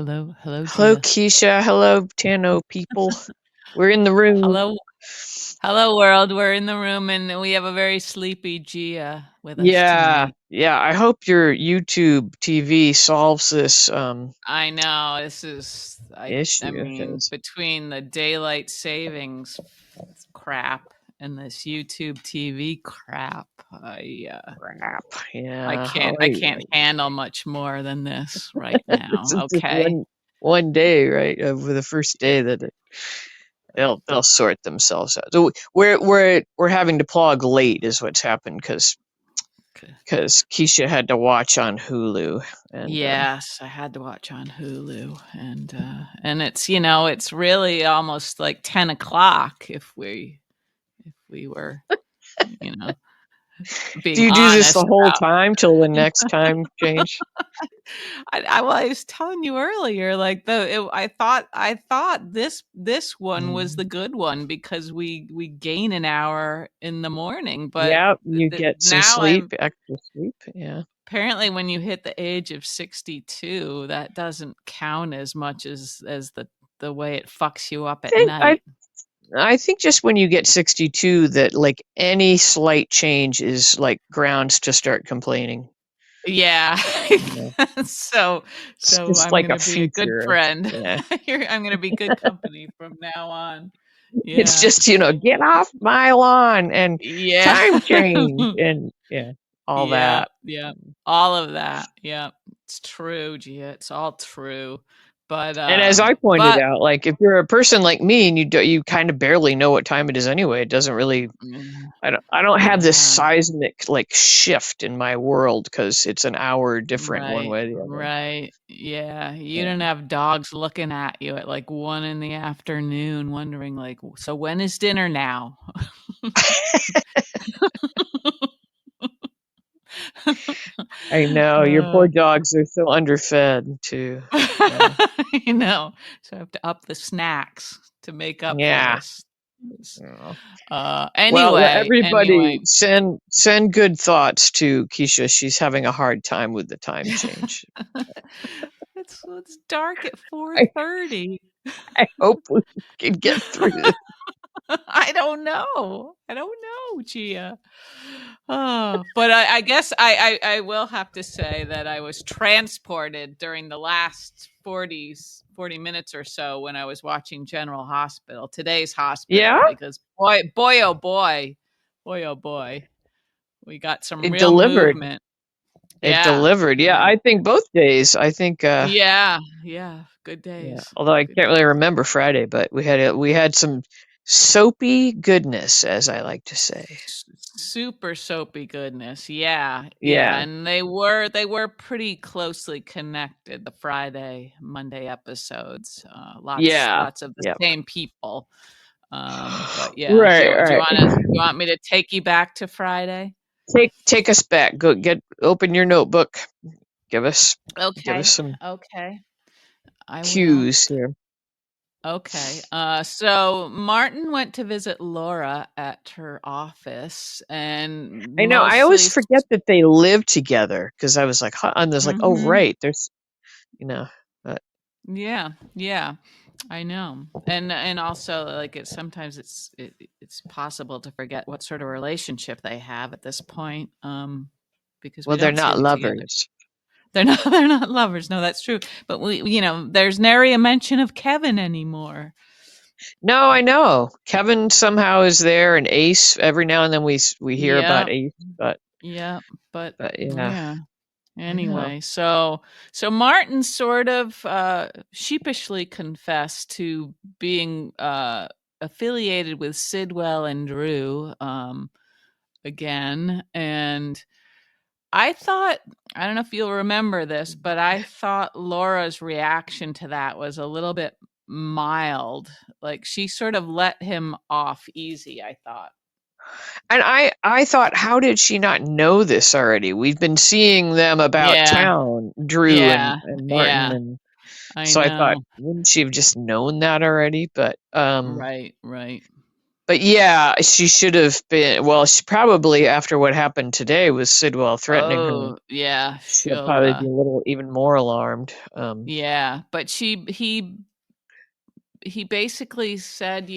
Hello, Hello, Gia. Keisha. Hello, Tano people. We're in the room. Hello, hello, world. We're in the room, and we have a very sleepy Gia with us Yeah, tonight. yeah. I hope your YouTube TV solves this I know this is. I issue. mean, 'Cause between the daylight savings crap and this YouTube TV crap, crap. I Yeah. can't. I can't handle much more than this right This is now. just Okay. one day, right? Over the first It, day that they'll sort themselves out. So we're having to plug late is what's happened because Keisha had to watch on Hulu and Yes, I had to watch on Hulu, and it's really almost like 10 o'clock if we were you know do being you do this the honest whole about. time till the next time change? Well, I was telling you earlier, like I thought this one was the good one because we gain an hour in the morning, but Yeah, you get some now sleep, I'm extra sleep. Yeah. apparently when you hit the age of 62, that doesn't count as much as the way it fucks you up at think I night. I think just when you get 62 that like any slight change is like grounds to start complaining. Yeah. Yeah. so It's so just I'm like a gonna be a good feature of friend. yeah. I'm gonna be good company from now on. It's Yeah. just, get off my lawn and Yeah. time change and yeah, all Yeah, that. yeah. All of that. Yeah. It's true, Gia. It's all true. But And as I pointed but out, like if you're a person like me and you kind of barely know what time it is anyway, it doesn't really mm, I don't have this yeah. seismic like shift in my world because it's an hour different one Right, way or the other. right. Yeah, you Yeah. don't have dogs looking at you at like 1 in the afternoon wondering like, "So when is dinner now?" I know your Uh, poor dogs are so underfed too. Yeah. you know, so I have to up the snacks to make up for Yeah. this. This Yeah. Well, anyway. everybody send good thoughts to Keisha. She's having a hard time with the time change. It's dark at I, 4:30. I hope we can get through this. I don't know. I don't know, Gia. Oh, but I guess I will have to say that I was transported during the last 40 minutes or so when I was watching General Hospital, today's Yeah, hospital, because boy, oh boy, we got some it real delivered. movement. It Yeah. delivered. Yeah, Yeah. I think both days. I think Yeah. Yeah. Good yeah, days. although I Good can't really days. remember Friday, but we had some soapy goodness, as I like to say. Super soapy goodness. Yeah. Yeah, Yeah. and they were pretty closely connected, the Friday, Monday episodes. Lots Yeah. lots of the Yep. same people. But yeah, Right, do you right. want me to take you back to Friday? Take us back. Go open your notebook. Give us Okay. some Okay. I will. cues here. Okay. So Martin went to visit Laura at her office and I know. I always mostly. forget that they live together because I was like, huh, and there's like, oh Mhm. right, there's you know, but Yeah, yeah, I know, and also like it's possible to forget what sort of relationship they have at this point, because we well, they're don't see not them together. lovers. They're not they're not lovers. No, that's true. But there's nary a mention of Kevin anymore. No, I know. Kevin somehow is there, and Ace. Every now and then we hear about Yeah, Ace, yeah, but but yeah, yeah. I know. Anyway, so Martin sort of sheepishly confessed to being affiliated with Sidwell and Drew again, and I don't know if you'll remember this, but I thought Laura's reaction to that was a little bit mild. Like she sort of let him off easy, I thought. And I thought, how did she not know this already? We've been seeing them about Yeah, town, Drew yeah, and Martin, yeah. and I so I thought, know. wouldn't she have just known that already? But Right, right. But yeah, she should have been. Well, she probably after what happened today with Sidwell threatening her, Oh, yeah, she'll she'll, probably be a little even more alarmed. yeah, but he basically said,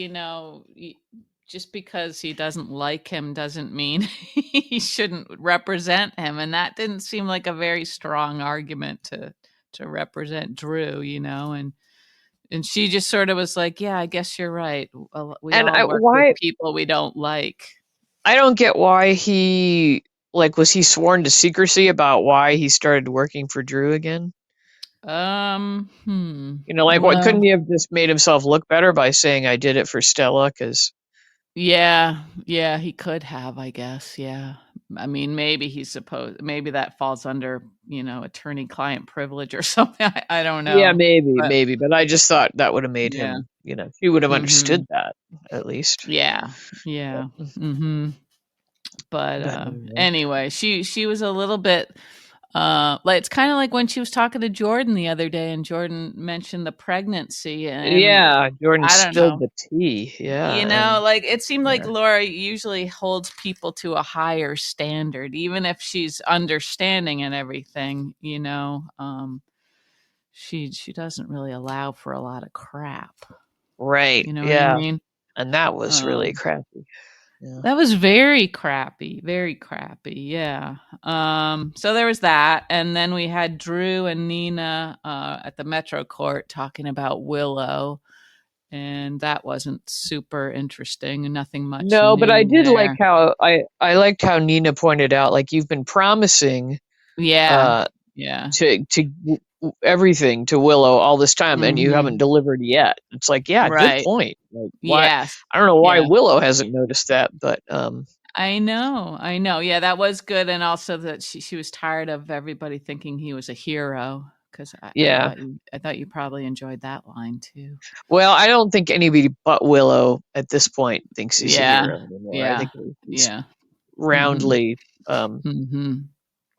just because he doesn't like him doesn't mean he shouldn't represent him, and that didn't seem like a very strong argument to represent Drew, and she just sort of was like, "Yeah, I guess you're right. We And all work with why people we don't like." I don't get why he like was he sworn to secrecy about why he started working for Drew again? Like what couldn't Well, he have just made himself look better by saying I did it for Stella? Because yeah, yeah, he could have, I guess, yeah. I mean, maybe that falls under, attorney-client privilege or something, I don't yeah, know, but maybe, but I just thought that would have made yeah, him, she would have understood mhm, that at least. yeah, yeah, mhm, but, But anyway. anyway, she was a little bit, like it's kinda like when she was talking to Jordan the other day, and Jordan mentioned the pregnancy, and Yeah, Jordan I don't spilled know. the tea. Yeah, and Like it seemed like yeah. Laura usually holds people to a higher standard, even if she's understanding and everything, she doesn't really allow for a lot of crap. Right. You know what I Yeah. mean? And that was really Um, crappy. Yeah. that was very crappy, very crappy. Yeah. So there was that. And then we had Drew and Nina at the Metro Court talking about Willow. And that wasn't super interesting. Nothing much No, but I new did like there. how I liked how Nina pointed out like you've been promising Yeah. uh Yeah. everything to Willow all this time and you haven't Mhm. delivered yet. It's like, yeah, good Right. point. Like why Yes. I don't know why Yeah. Willow hasn't noticed that, but I know. I know. Yeah, that was good, and also that she was tired of everybody thinking he was a hero. Because yeah. I thought you probably enjoyed that line too. Well, I don't think anybody but Willow at this point thinks he's a Yeah. hero anymore. I Yeah. think he's Yeah. Mhm. roundly Mhm.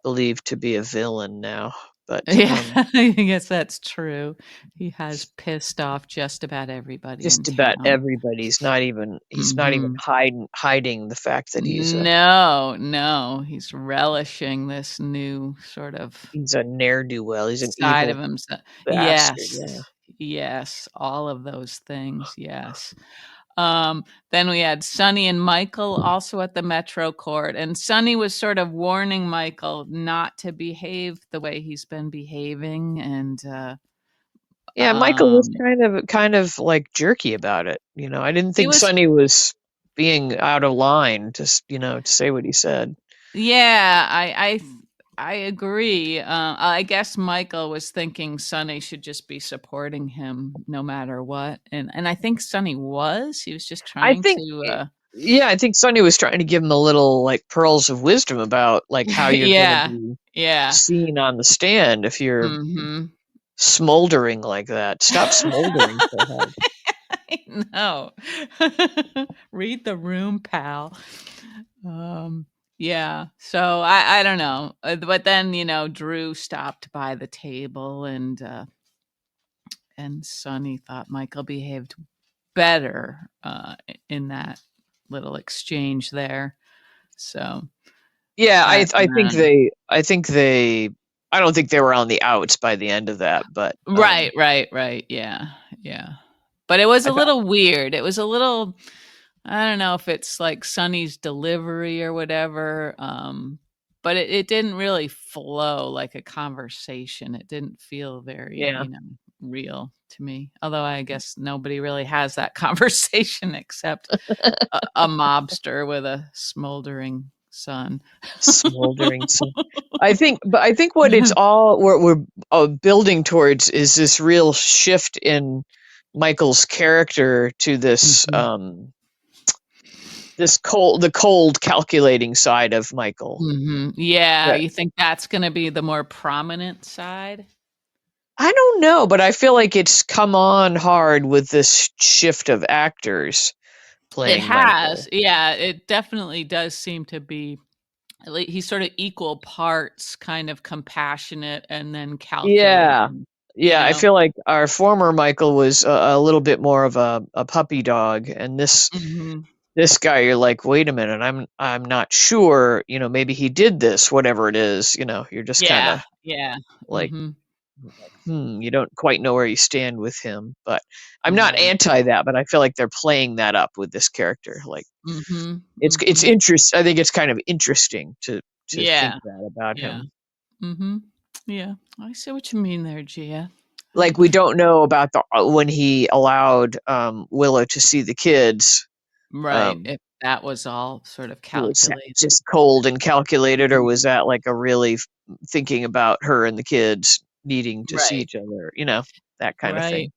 believed to be a villain now. But Yeah, I guess that's true. He has pissed off just about everybody in just about town. everybody's he's not even Mhm. hiding the fact that No, no, he's relishing this new sort of he's a ne'er do well. He's an side of evil himself. bastard. Yes. Yeah. Yes, all of those things, yes. Then we had Sonny and Michael also at the Metro Court, and Sonny was sort of warning Michael not to behave the way he's been behaving, and, Yeah, Michael was um, kind of like jerky about it. I didn't he think was Sonny was being out of line to say what he said. yeah, I agree. I guess Michael was thinking Sonny should just be supporting him no matter what, and I think Sonny was. He was just I trying think to, yeah, I think Sonny was trying to give him a little like pearls of wisdom about like how you're going to yeah, be yeah. seen on the stand if you're Mhm. smoldering like that. Stop smoldering so hard. I know. Read the room, pal. Um, yeah. So I don't know, but then Drew stopped by the table, and Sonny thought Michael behaved better in that little exchange there. So Yeah, I I think don't know. I don't think they were on the outs by the end of that, but Right, right, right. Yeah, yeah. But it was I a thought little weird. It was a little I don't know if it's like Sonny's delivery or whatever, but it didn't really flow like a conversation. It didn't feel very, yeah. real to me. Although I guess nobody really has that conversation except a mobster with a smoldering son. Smoldering. So I think what it's all we're building towards is this real shift in Michael's character to Mhm, the cold calculating side of Michael. mhm. Yeah, That you think that's gonna be the more prominent side? I don't know, but I feel like it's come on hard with this shift of actors It playing has. Michael. Yeah, it definitely does seem to be he's sort of equal parts kind of compassionate and then Yeah. calculating, you Yeah, I know? feel like our former Michael was a little bit more of a puppy dog, and this Mhm. this guy, you're like, wait a minute, I'm not sure, maybe he did this, whatever it is, you're just kind Yeah, of yeah. like, Mhm. you don't quite know where you stand with him. But I'm not Right. anti that, but I feel like they're playing that up with this character. Like Mhm. it's Mhm. interest. I think it's kind of interesting to think Yeah, that about yeah. him. Mhm. Yeah. I see what you mean there, Gia. Like we don't know about the when he allowed Willow to see the kids. Right, Um, if that was all sort of was that calculated. just cold and calculated, or was Mhm. that like a really thinking about her and the kids needing to see Right, each other? That kind of right. thing.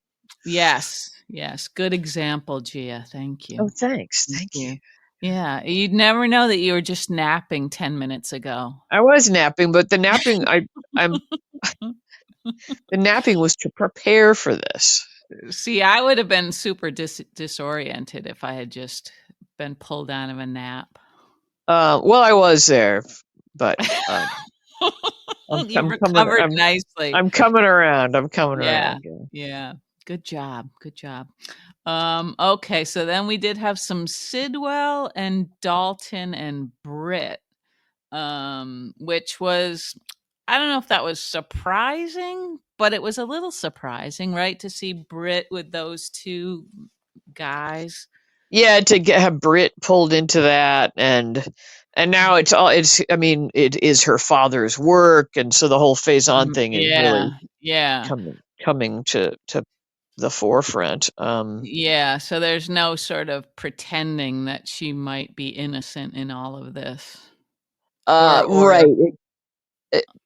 Yes, yes, good example, Gia, thank Oh, you. thanks, Thank thank you. you. Yeah, you'd never know that you were just napping 10 minutes ago. I was napping, but I'm the napping was to prepare for this. See, I would have been super disoriented if I had just been pulled out of a nap. Well, I was there, but You recovered I'm nicely. I'm coming around. I'm coming Yeah, around. Yeah. yeah. Good job, good job. Okay, so then we did have some Sidwell and Dalton and Britt, which was I don't know if that was surprising, but it was a little surprising, right? To see Britt with those two guys. Yeah, to have Brit pulled into that, and now it's. I mean, it is her father's work, and so the whole phase on thing is really Yeah, yeah. coming to the forefront. Yeah, so there's no sort of pretending that she might be innocent in all of this. Or Right.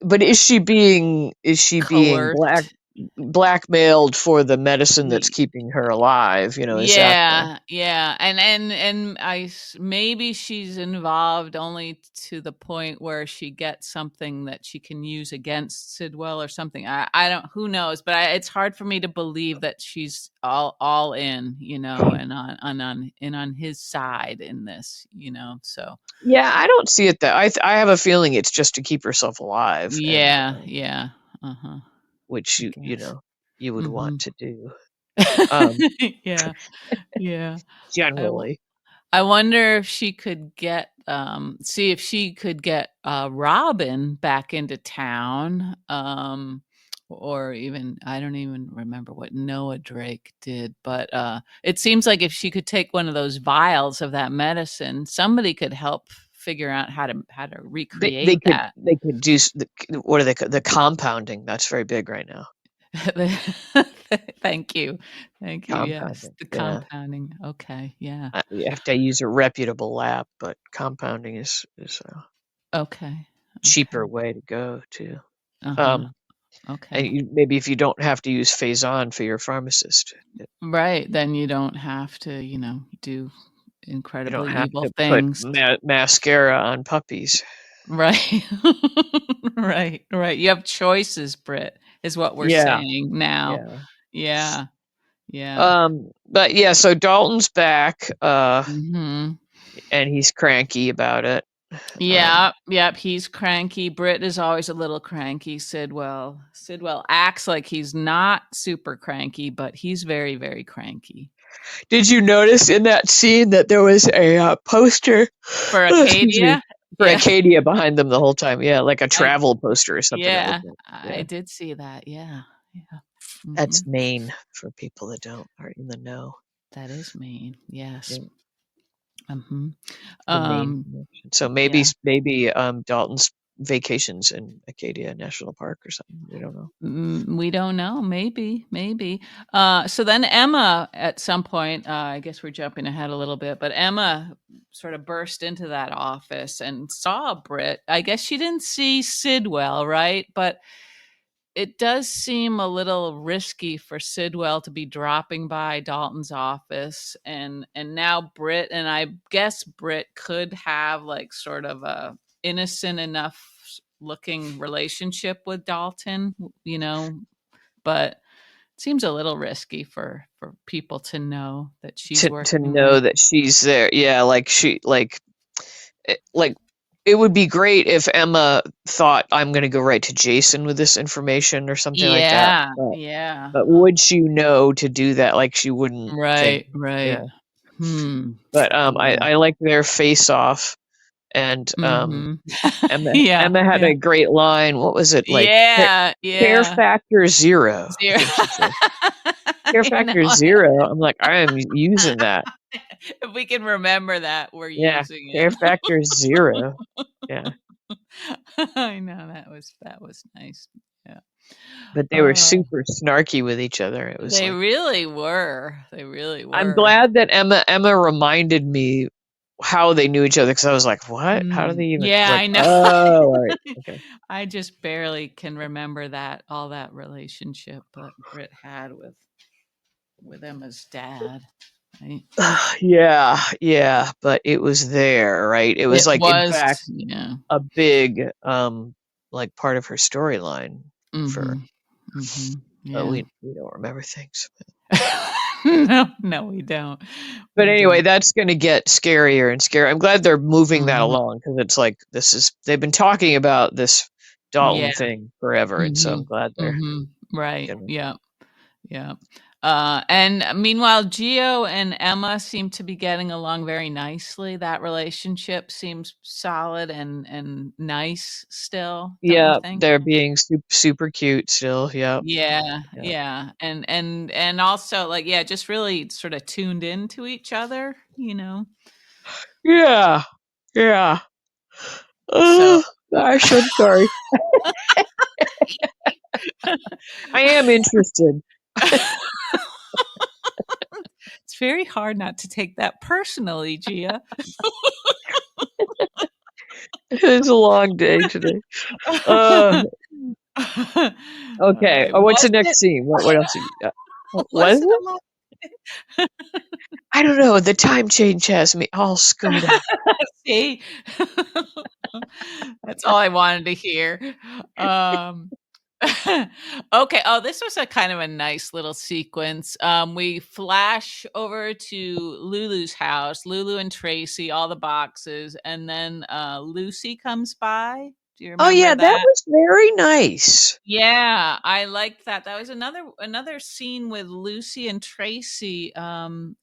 But is she being coerced. blackmailed for the medicine that's keeping her alive? Is that the Yeah, yeah, and maybe she's involved only to the point where she gets something that she can use against Sidwell or something. I don't, who knows, but it's hard for me to believe that she's all in, and on his side in this, So Yeah, I don't see it that I have a feeling it's just to keep herself alive, and yeah, yeah, uh-huh. which I guess. you would want Hmm. to do, um, Yeah, yeah. I generally. I wonder if she could see if she could get Robin back into town, or even I don't even remember what Noah Drake did, but it seems like if she could take one of those vials of that medicine, somebody could help figure out how to They recreate could that. they could do what are they the compounding? That's very big right now. Thank you, thank you. Yes, Compounding, the yeah. compounding. Okay, yeah. You have to use a reputable lab, but compounding is a Okay, cheaper okay. way to go too. Uh huh. Um, and Okay. maybe if you don't have to use Phase-On for your pharmacist, Right, then you don't have to, do you don't incredibly have evil to put things. mascara on puppies. Right. Right, right. You have choices, Brit, is what we're Yeah, saying now. yeah. Yeah, yeah. But yeah, so Dalton's back, Mhm. and he's cranky about it. Um, Yeah, yep, he's cranky. Brit is always a little cranky. Sidwell acts like he's not super cranky, but he's very, very cranky. did you notice in that scene that there was a poster, For excuse me, Acadia? for Yeah. Acadia behind them the whole time? Yeah, like a I travel poster or something. It Yeah, looked like. I Yeah, did see that, yeah, yeah. that's Mhm. Maine for people that don't aren't in the know. That is mean, yes. Yeah, Mhm. the Maine Um, connection. So yeah. maybe Dalton's vacations in Acadia National Park or something. We don't know. We don't know, maybe. So then Emma at some point, I guess we're jumping ahead a little bit, but Emma sort of burst into that office and saw Brit. I guess she didn't see Sidwell, right? But it does seem a little risky for Sidwell to be dropping by Dalton's office, and now Britt, and I guess Britt could have like sort of a innocent enough looking relationship with Dalton, but it seems a little risky for people to know that she's To working know there. that she's there. Yeah, like it would be great if Emma thought I'm going to go right to Jason with this information or something like that. Yeah, yeah. But would she know to do that? Like she wouldn't think. Right, right. Yeah. But Yeah. I like their face off, and Mhm. Yeah, Emma had yeah. a great line. What was it like? Yeah, Care yeah. factor 0. I 0. think she said care I factor know. 0. I'm like, I am using that. If we can remember that, we're Yeah, using it. care factor 0. Yeah, I know, that was nice. Yeah. but they were Oh, super snarky with each other. It was they like, really were. They really I'm were. glad that Emma reminded me how they knew each other, because I was like, what? How do they even? Yeah, Like, I know. oh, all right, okay. I just barely can remember all that relationship that Britt had with Emma's dad, right? Yeah, yeah, but it was there, right? It was It like, in was, fact, yeah. a big like part of her storyline for Mhm. Mhm. but Yeah. we don't remember things. No, no, we don't. But We anyway, don't. that's going to get scarier and scarier. I'm glad they're moving that Mhm. along, because it's like, they've been talking about this Yeah. Dalton thing forever, and so I'm Mhm. glad they're Mhm. Right. gonna. Yeah. Yeah. And meanwhile, Gio and Emma seem to be getting along very nicely. That relationship seems solid and nice still, don't you Yeah, think? they're being super cute still. Yep. Yeah, Yep. yeah. And also like yeah, just really sort of tuned into each other, you know. Yeah. Yeah. So Oh gosh, I'm sorry. I am interested. it's very hard not to take that personally, Gia. It's a long day today. Uh, okay. Oh, what's Was the next it? scene? What else? What was Was it a it? lot? I don't know. The time change has me all screwed up. See? That's all I wanted to hear. Um, okay. Oh, this was a kind of a nice little sequence. We flash over to Lulu's house, Lulu and Tracy, all the boxes, and then Lucy comes by. Do you Oh remember yeah, that that? was very nice. Yeah, I liked that. That was another scene with Lucy and Tracy,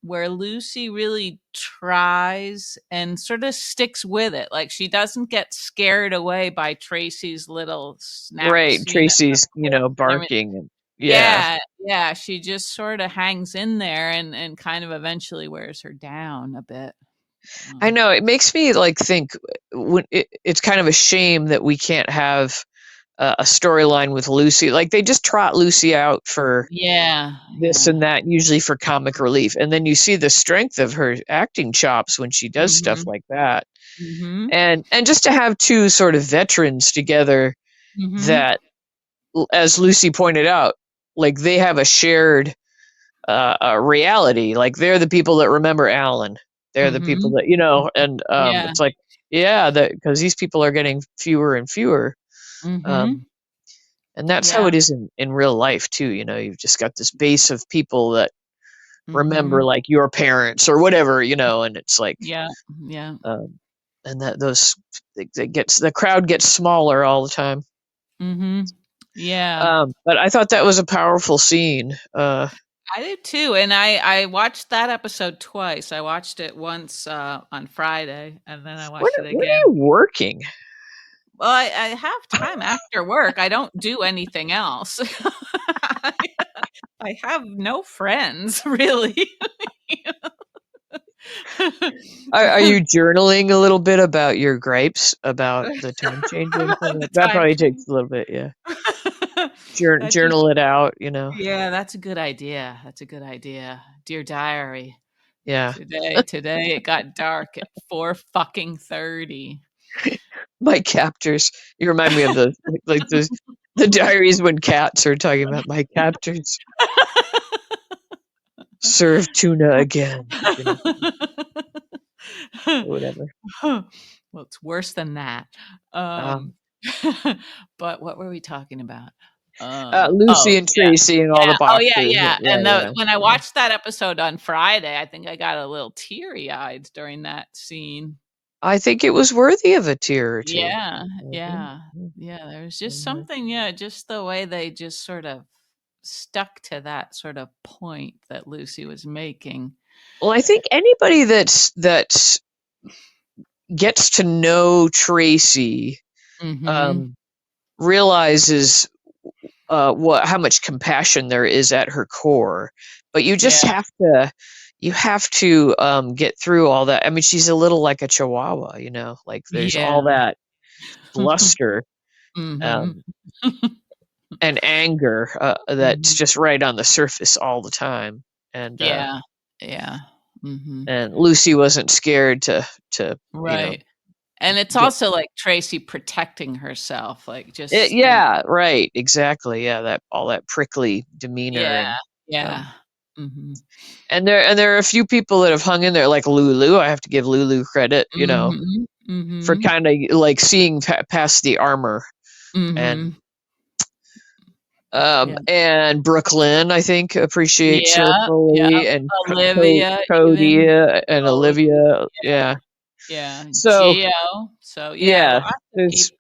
where Lucy really tries and sort of sticks with it. Like she doesn't get scared away by Tracy's little Right, snaps, of Tracy's, course, and everything. barking, and yeah. Yeah, yeah. She just sort of hangs in there and kind of eventually wears her down a bit. I Um, know, it makes me like think, it's kind of a shame that we can't have a storyline with Lucy. Like, they just trot Lucy out for yeah, this yeah. and that, usually for comic relief, and then you see the strength of her acting chops when she does stuff Mhm. like that. Mhm. And just to have two sort of veterans together, Mhm. that, as Lucy pointed out, like, they have a shared reality. Like, they're the people that remember Alan. They're the people Mhm. that, and Yeah. it's like, yeah, that, because these people are getting fewer and fewer. Mhm. Um, and that's how Yeah. it is in real life too. You've just got this base of people that remember, Mhm. like, your parents or whatever, and it's like, Yeah. Yeah. um, and that those it gets the crowd gets smaller all the time. Mhm. Yeah. But I thought that was a powerful scene. I did too, and I watched that episode twice. I watched it once, on Friday, and then I watched it When are again. you working? Well, I have time after work. I don't do anything else. I I have no friends, really. Are you journaling a little bit about your gripes about the time changing thing? The That time probably takes change. a little bit, yeah. I just Journal it out. yeah, that's a good idea. That's a good idea. Dear diary, Yeah. today it got dark at 4 fucking 30. My captors. You remind me of the diaries when cats are talking about my captors serve tuna again, or whatever. Well, it's worse than that. Um, Um, but what were we talking about? Lucy Oh, and yeah. Tracy and all the Yeah. Oh, yeah, boxers. yeah, Yeah, and yeah, when I yeah. watched that episode on Friday, I think I got a little teary-eyed during that scene. I think it was worthy of a tear or two. Yeah, I agree. yeah, Yeah, yeah, there was just yeah. something, yeah, just the way they just sort of stuck to that sort of point that Lucy was making. Well, I think anybody that gets to know Tracy Mhm. um, realizes what how much compassion there is at her core. But you just Yeah. have to get through all that. I mean, she's a little like a chihuahua, like there's all Yeah. that bluster Mhm. um, and anger that's Mhm. just right on the surface all the time. And Yeah. Yeah. Mhm. and Lucy wasn't scared to Right. And it's get also like Tracy protecting herself, like it. just, Yeah, right, exactly. Yeah, that all that prickly demeanor yeah. um, Yeah. Mhm. and there are a few people that have hung in there, like Lulu. I have to give Lulu credit, Mhm. for Mhm. kind of like seeing past the armor. And Mhm. Yeah. and Brooklyn, I think, appreciates her Yeah. Yeah. fully, and Olivia Cody even. and Oh, Olivia. Yeah. yeah. So Geo. So, yeah, yeah, lots of there's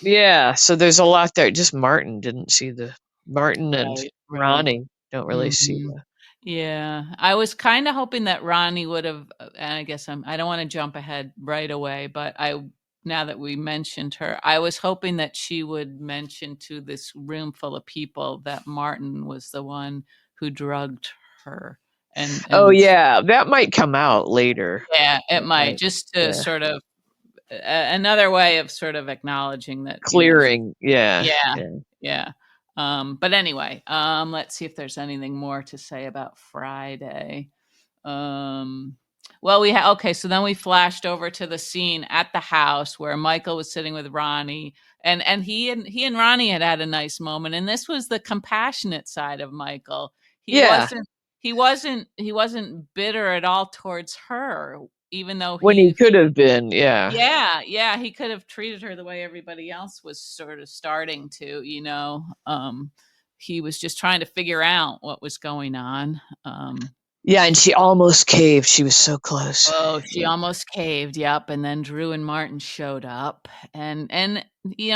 people. so there's a lot there. Just Martin didn't see the Martin and Right. Right. Ronnie don't really see Mhm. the. Yeah, I was kind of hoping that Ronnie would have, and I guess I don't want to jump ahead right away, but now that we mentioned her, I was hoping that she would mention to this room full of people that Martin was the one who drugged her, Oh and yeah, that might come out later. yeah, it That might might, just to yeah, sort of another way of sort of acknowledging that clearing. Yeah, yeah, yeah. yeah. But anyway, let's see if there's anything more to say about Friday. Um, well, okay. So then we flashed over to the scene at the house where Michael was sitting with Ronnie, and he and Ronnie had a nice moment. And this was the compassionate side of Michael. He Yeah, wasn't he wasn't bitter at all towards her, even though when he could have been. Yeah. yeah, he could have treated her the way everybody else was sort of starting to, he was just trying to figure out what was going on. Yeah, and she almost caved. She was so close. Oh, she Yeah. almost caved, yep, and then Drew and Martin showed up, and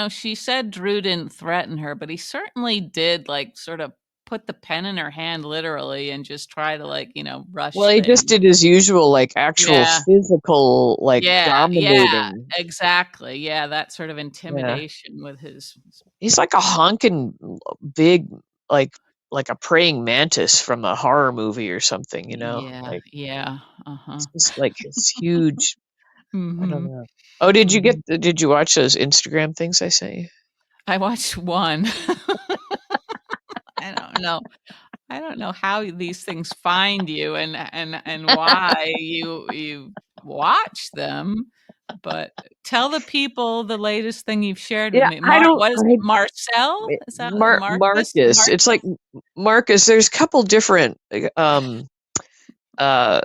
she said Drew didn't threaten her, but he certainly did, like, sort of put the pen in her hand literally and just try to, like, Well, rush he just things. did his usual, like, actual Yeah, physical, like, yeah, dominating. exactly, yeah, that sort of Yeah. intimidation with his He's like a honking big, like like a praying mantis from a horror movie or something, yeah, Like, yeah, uh-huh. it's just like it's huge. I don't Mhm, know. Oh, mhm. did you watch those Instagram things I sent you? I watched one. I don't know. I don't know how these things find you and why you watch them, but tell the people the latest thing you've shared with Yeah, me. I don't What is it? Marcel? Is that Marcus? Marcus. It's like Marcus? Marcus. There's a couple different uh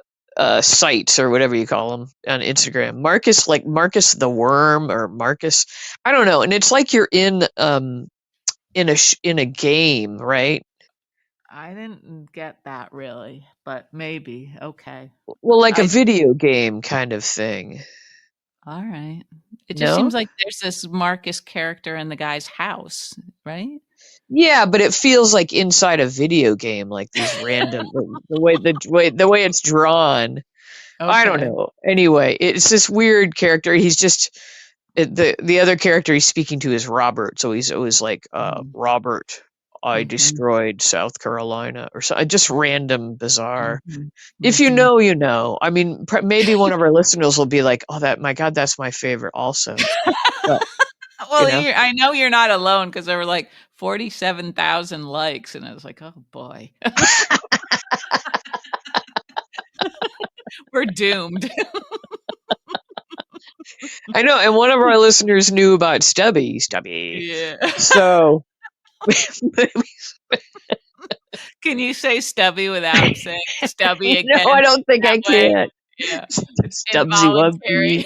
sites or whatever you call them on Instagram. Marcus, like Marcus the Worm, or Marcus, I don't know. And it's like you're in a game, right? I didn't get that really, but maybe. Okay. Well, like a I video game kind of thing. All right. It just No? seems like there's this Marcus character in the guy's house, right? Yeah, but it feels like inside a video game, like these random the way it's drawn. I don't Okay. know. Anyway, it's this weird character. He's just the other character he's speaking to is Robert, so he's always like, Mhm. Robert, I Mhm. destroyed South Carolina, or so, just random, bizarre. Mhm. If you Mhm. know, you know. I mean, maybe one of our listeners will be like, "Oh, my God, that's my favorite," also. But you Well, know, I know you're not alone because there were like 47,000 likes, and I was like, "Oh boy, we're doomed." I know, and one of our listeners knew about Stubby. Yeah. So Can you say Stubby without saying Stubby no, again I don't think that I way? can. Yeah, it's Stubbsy involuntary. Wubbsy.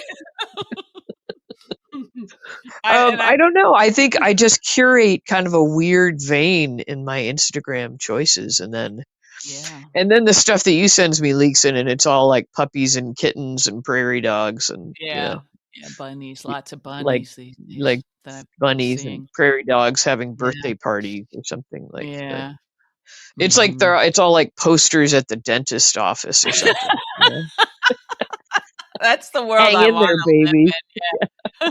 I I don't know. I think I just curate kind of a weird vein in my Instagram choices, yeah, and then the stuff that you sends me leaks in, and it's all like puppies and kittens and prairie dogs, and yeah, yeah, bunnies, lots of like bunnies these like days that I've been bunnies and seeing. prairie dogs having Yeah, birthday parties or something like that. yeah. It's like Mhm. it's all like posters at the dentist office or something. That's the world Hang I in wanna there, baby. live in, yeah.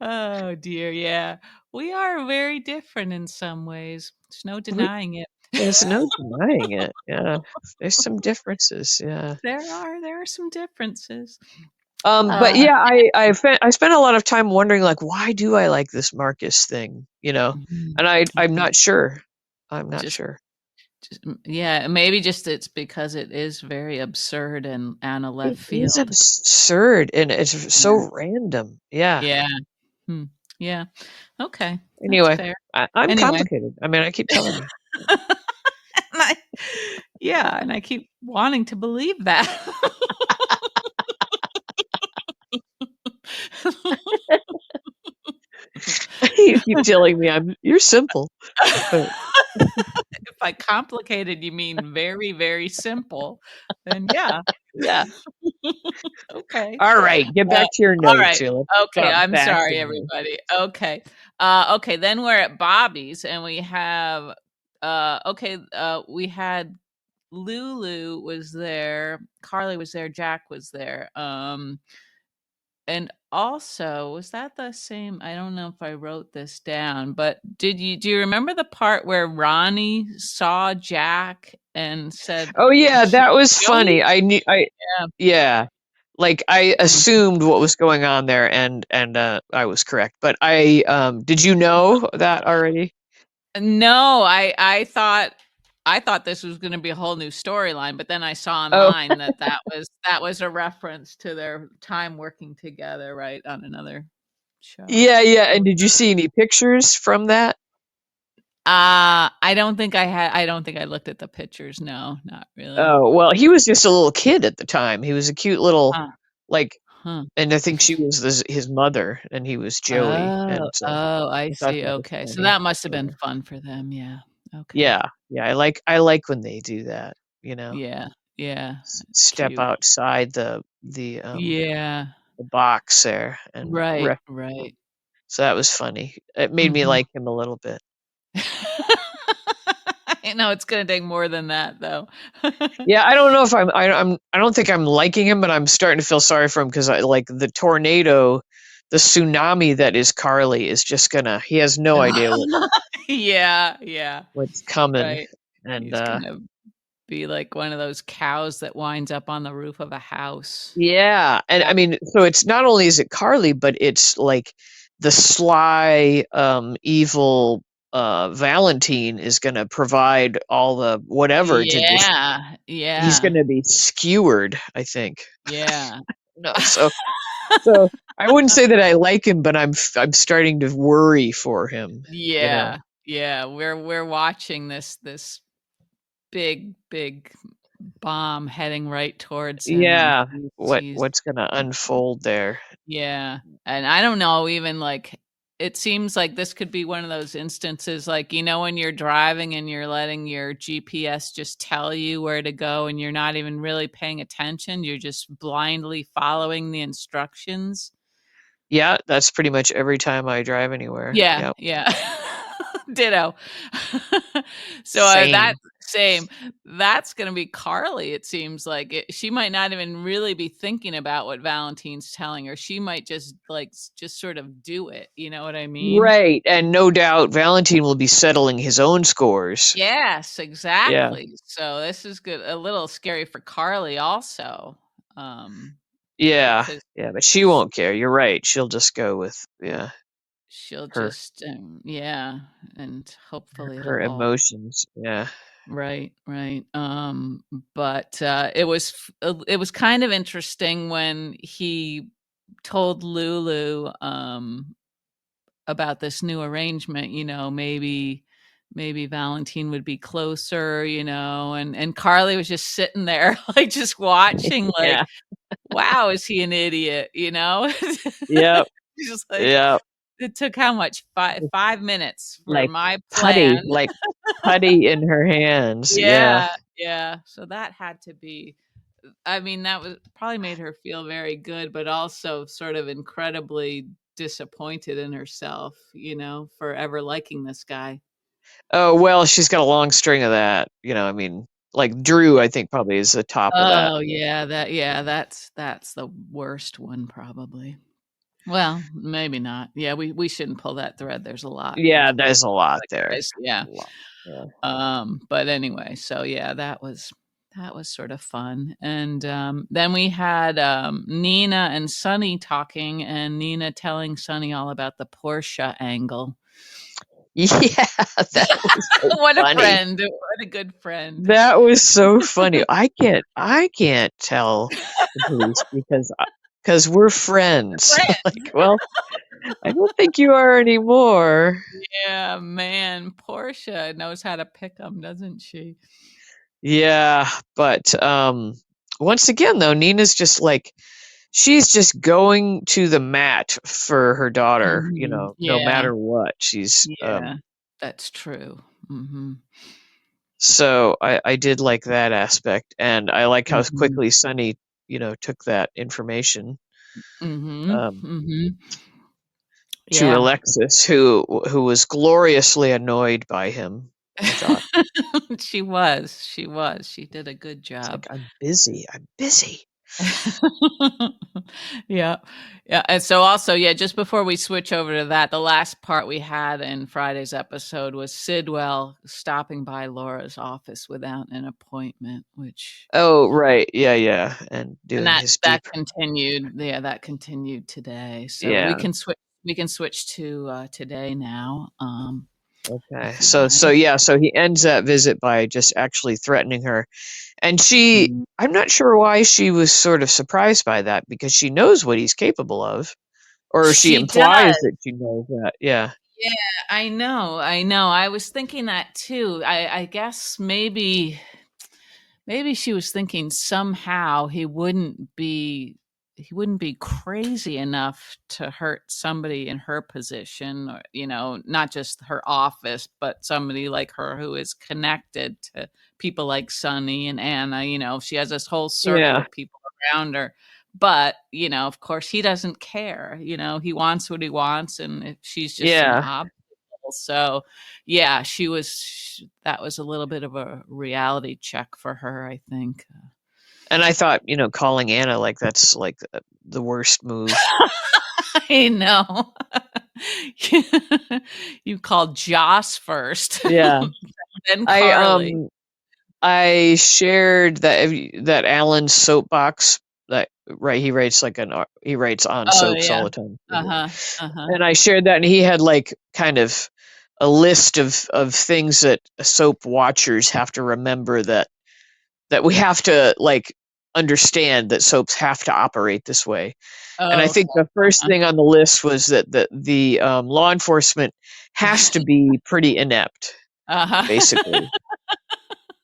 Oh, dear, yeah. We are very different in some ways. There's no We denying it. There's no denying it. Yeah. There's some differences, yeah. There are some differences. But Uh, yeah, I spent a lot of time wondering, like, why do I like this Marcus thing, you know? mhm, And I'm mhm. not sure. I'm not Just sure. yeah, maybe just it's because it is very absurd and a It left is field. absurd and it's so Yeah. random. Yeah. Yeah. Hmm. Yeah. Okay, that's Anyway, fair. I'm Anyway. complicated. I mean, I keep telling you. And I yeah, and I keep wanting to believe that. You keep telling me you're simple. But If by complicated you mean very, very simple, then yeah. yeah. Okay. All right, get Uh, back to your all notes right. here. Let's Okay, drop I'm back sorry, in there. everybody. Okay. Okay, then we're at Bobby's and we have we had Lulu was there, Carly was there, Jack was there. And also, was that the same? I don't know if I wrote this down, but do you remember the part where Ronnie saw Jack and said, Oh yeah, that was "Really?" funny. I knew I Yeah. Yeah. Like I Mhm. assumed what was going on there and I was correct. But did you know that already? No, I thought this was gonna be a whole new storyline, but then I saw Oh, online that that was a reference to their time working together, right, on another show. yeah, yeah. And Oh. did you see any pictures from that? I don't think I looked at the pictures, no, not really. Oh, well, he was just a little kid at the time. He was a cute little Huh, like huh. and I think she was his mother and he was Joey. Oh, And so oh, I I thought see, that was okay, so funny. that must have been Yeah. fun for them, yeah, okay. Yeah. Yeah, I like when they do that, Yeah, yeah, it's step cute. outside Yeah, the box there and right, ref right. so that was funny. It made me Mhm. like him a little bit. I know it's gonna take more than that, though. Yeah, I don't know if I don't think I'm liking him, but I'm starting to feel sorry for him because I like the tornado, the tsunami that is Carly is just gonna he has no idea Yeah, yeah, what's coming. right. And He's gonna be like one of those cows that winds up on the roof of a house. yeah, and I mean, so it's not only is it Carly, but it's like the sly, evil Valentine is gonna provide all the whatever to just Yeah, he's yeah, gonna be skewered, I think. yeah. No, so I wouldn't say that I like him, but I'm starting to worry for him, you know. Yeah, yeah, we're watching this big, big bomb heading right towards him, and Yeah, he's what's gonna unfold there? yeah, and I don't know, even, like, it seems like this could be one of those instances, like, when you're driving and you're letting your GPS just tell you where to go and you're not even really paying attention, you're just blindly following the instructions. Yeah, that's pretty much every time I drive anywhere. Yeah, Yep, yeah. Ditto. So, that same. same. That's gonna be Carly, it seems like she might not even really be thinking about what Valentine's telling her. She might just, like, just sort of do it, you know what I mean? Right, and no doubt Valentine will be settling his own scores. Yes, Yeah. exactly. So, this is good a little scary for Carly also, Yeah, because yeah, but she won't care. You're right. She'll just go with yeah, she'll her just, yeah, and hopefully her it'll all emotions. Yeah. right, right. But it was kind of interesting when he told Lulu about this new arrangement, maybe Valentine would be closer, and Carly was just sitting there like just watching like, Yeah. wow, is he an idiot, you know? Yep. She's just like, Yep. it took how much? 5 minutes for Like my plan. like putty in her hands. Yeah. Yeah, yeah. So that had to be I mean, that was probably made her feel very good, but also sort of incredibly disappointed in herself, for ever liking this guy. Oh, well, she's got a long string of that, I mean, like, Drew, I think, probably is the top of that. Oh, yeah, that's the worst one probably. Well, maybe not. Yeah, we shouldn't pull that thread. There's a lot of Yeah, there's a lot there. guys. Yeah. A lot, yeah. But anyway, so yeah, that was sort of fun. And then we had Nina and Sunny talking, and Nina telling Sunny all about the Portia angle. Yeah, that was so What a funny. friend! What a good friend. That was so funny. I can't tell the police because we're friends. Friend. Like, well, I don't think you are anymore. Yeah, man, Portia knows how to pick them, doesn't she? Yeah, but once again though, Nina's just like she's just going to the mat for her daughter, no Yeah, matter what. She's yeah, that's true. Hmm. so I did like that aspect, and I like how Hmm. quickly Sunny, took that information Hmm. um Hmm. to Yeah. Alexis, who was gloriously annoyed by him, I thought. She did a good It's like, job. I'm busy. I'm busy. Yeah. Yeah, and so also, yeah, just before we switch over to that, the last part we had in Friday's episode was Sidwell stopping by Laura's office without an appointment, which Oh, right. Yeah, yeah. And and doing that his that deep continued. Yeah, that continued today. So we yeah. can switch to today now, Okay. if you'd So like. yeah, so he ends that visit by just actually threatening her. And I'm not sure why she was sort of surprised by that because she knows what he's capable of. Or she She implies does. that she knows that. Yeah. Yeah, I know. I know. I was thinking that too. I guess maybe she was thinking somehow he wouldn't be crazy enough to hurt somebody in her position, or not just her office, but somebody like her who is connected to people like Sunny and Anna. She has this whole circle Yeah. of people around her. But of course, he doesn't care. He wants what he wants, and she's just an Yeah. obstacle. So yeah, that was a little bit of a reality check for her, I think. And I thought, calling Anna like that's like the worst move. I know. You called Joss first, Yeah. then I Carly. um I shared that Alan's soapbox that right he writes on Oh, soaps all yeah. the time. Uh-huh, uh-huh. And I shared that, and he had like kind of a list of things that soap watchers have to remember that we have to like understand that soaps have to operate this way. And I Oh, okay. think the first Uh-huh. thing on the list was that the law enforcement has to be pretty inept, Uh-huh. basically,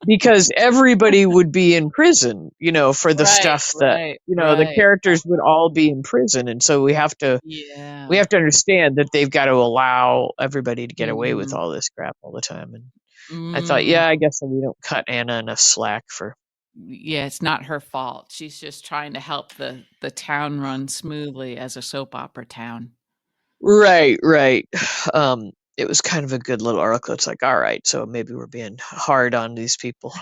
because everybody would be in prison, for the Right, stuff that right, the right. characters would all be in prison, and so we Yeah. have to understand that they've got to allow everybody to get away with Mhm. all this crap all the time. And I thought, Mm. yeah, I guess we don't cut Anna enough slack for. Yeah, it's not her fault. She's just trying to help the town run smoothly as a soap opera town. Right, right. It was kind of a good little article. It's like, all right, so maybe we're being hard on these people,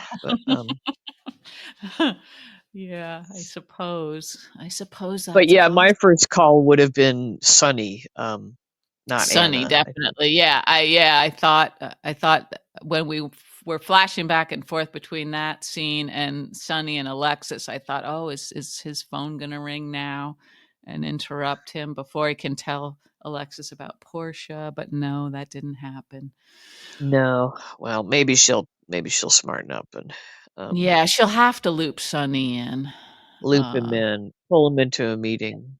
Yeah, I suppose. I suppose but that's yeah, my possible. first call would have been Sunny, not Sunny, Anna. I think. definitely. I thought when we were flashing back and forth between that scene and Sunny and Alexis, I thought, "Oh, is his phone gonna ring now and interrupt him before he can tell Alexis about Portia?" But no, that didn't happen. No, well, maybe she'll smarten up and um, Yeah, she'll have to loop Sunny in. loop him Uh, in, pull him into a meeting.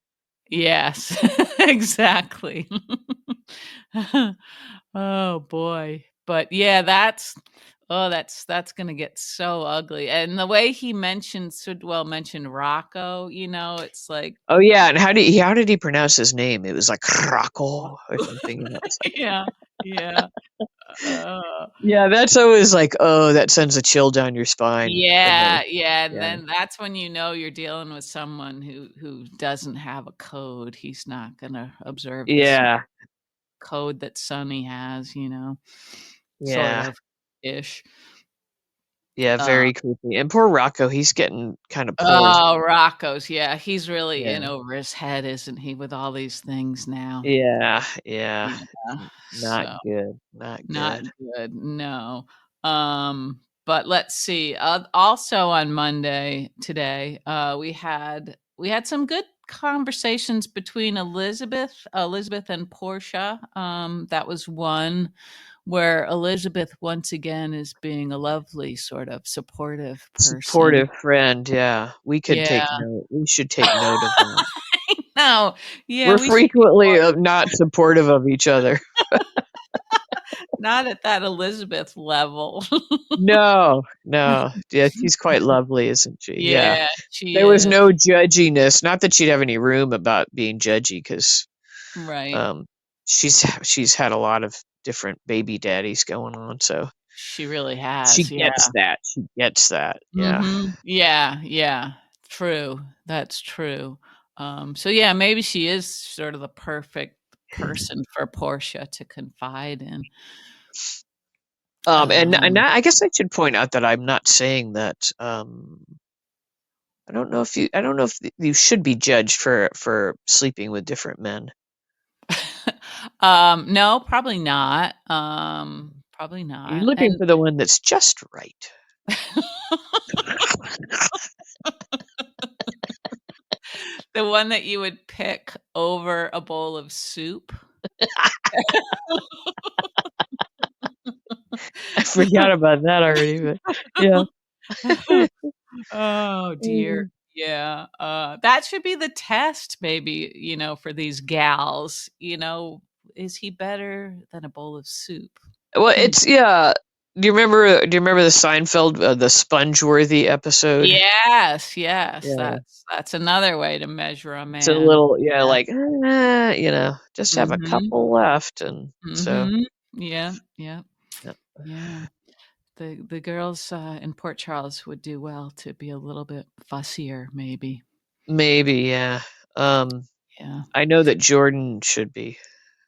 yes, exactly. Oh boy. But yeah, that's gonna get so ugly. And the way Sidwell mentioned Rocco, it's like Oh yeah, and how did he pronounce his name? It was like Rocco or something. It's like yeah. Yeah. Uh, Yeah, that's always like, oh, that sends a chill down your spine when they yeah, yeah, and yeah. then that's when you know you're dealing with someone who doesn't have a code. He's not gonna observe the same Yeah, code that Sonny has, sort yeah, of ish. yeah, Uh, very creepy. And poor Rocco, he's getting kind of pulled. oh, Rocco's, yeah, he's really in Yeah, over his head, isn't he, with all these things now? yeah, yeah. Yeah, Not so good, not not good. good, no. But let's see, also on Monday today, we had some good conversations between Elizabeth and Portia. That was one where Elizabeth once again is being a lovely, sort of supportive person. Supportive friend, yeah. Yeah. We should take note of that. No, yeah, We're we should be more frequently, not supportive of each other. not at that Elizabeth level. No, no. Yeah, she's quite lovely, isn't she? Yeah. Yeah, she There was is. no judginess, not that she'd have any room about being judgy 'cause, Right. um, she's had a lot of different baby daddies going on, so She really has, she yeah. gets that, she gets that, yeah. Mhm. Yeah, yeah. True. That's true. So yeah, maybe she is sort of the perfect person for Portia to confide in. And Um I guess I should point out that I'm not saying that, I don't know if you should be judged for sleeping with different men. No, probably not. Probably You're not. looking And for the one that's just right. the one that you would pick over a bowl of soup. I forgot about that already, but yeah. Oh, dear. Mm. Yeah, that should be the test maybe, for these gals, is he better than a bowl of soup? Well, Hmm. it's yeah. Do you remember the Seinfeld, the Spongeworthy episode? Yes, yes, Yeah. that's another way to measure a It's a man. little yeah, Yeah. like, just have a Mhm, couple left, and so mhm. Yeah, yeah, yeah. yeah. The girls, in Port Charles would do well to be a little bit fussier, maybe. Maybe, yeah. Um, Yeah. I know that Jordan should be.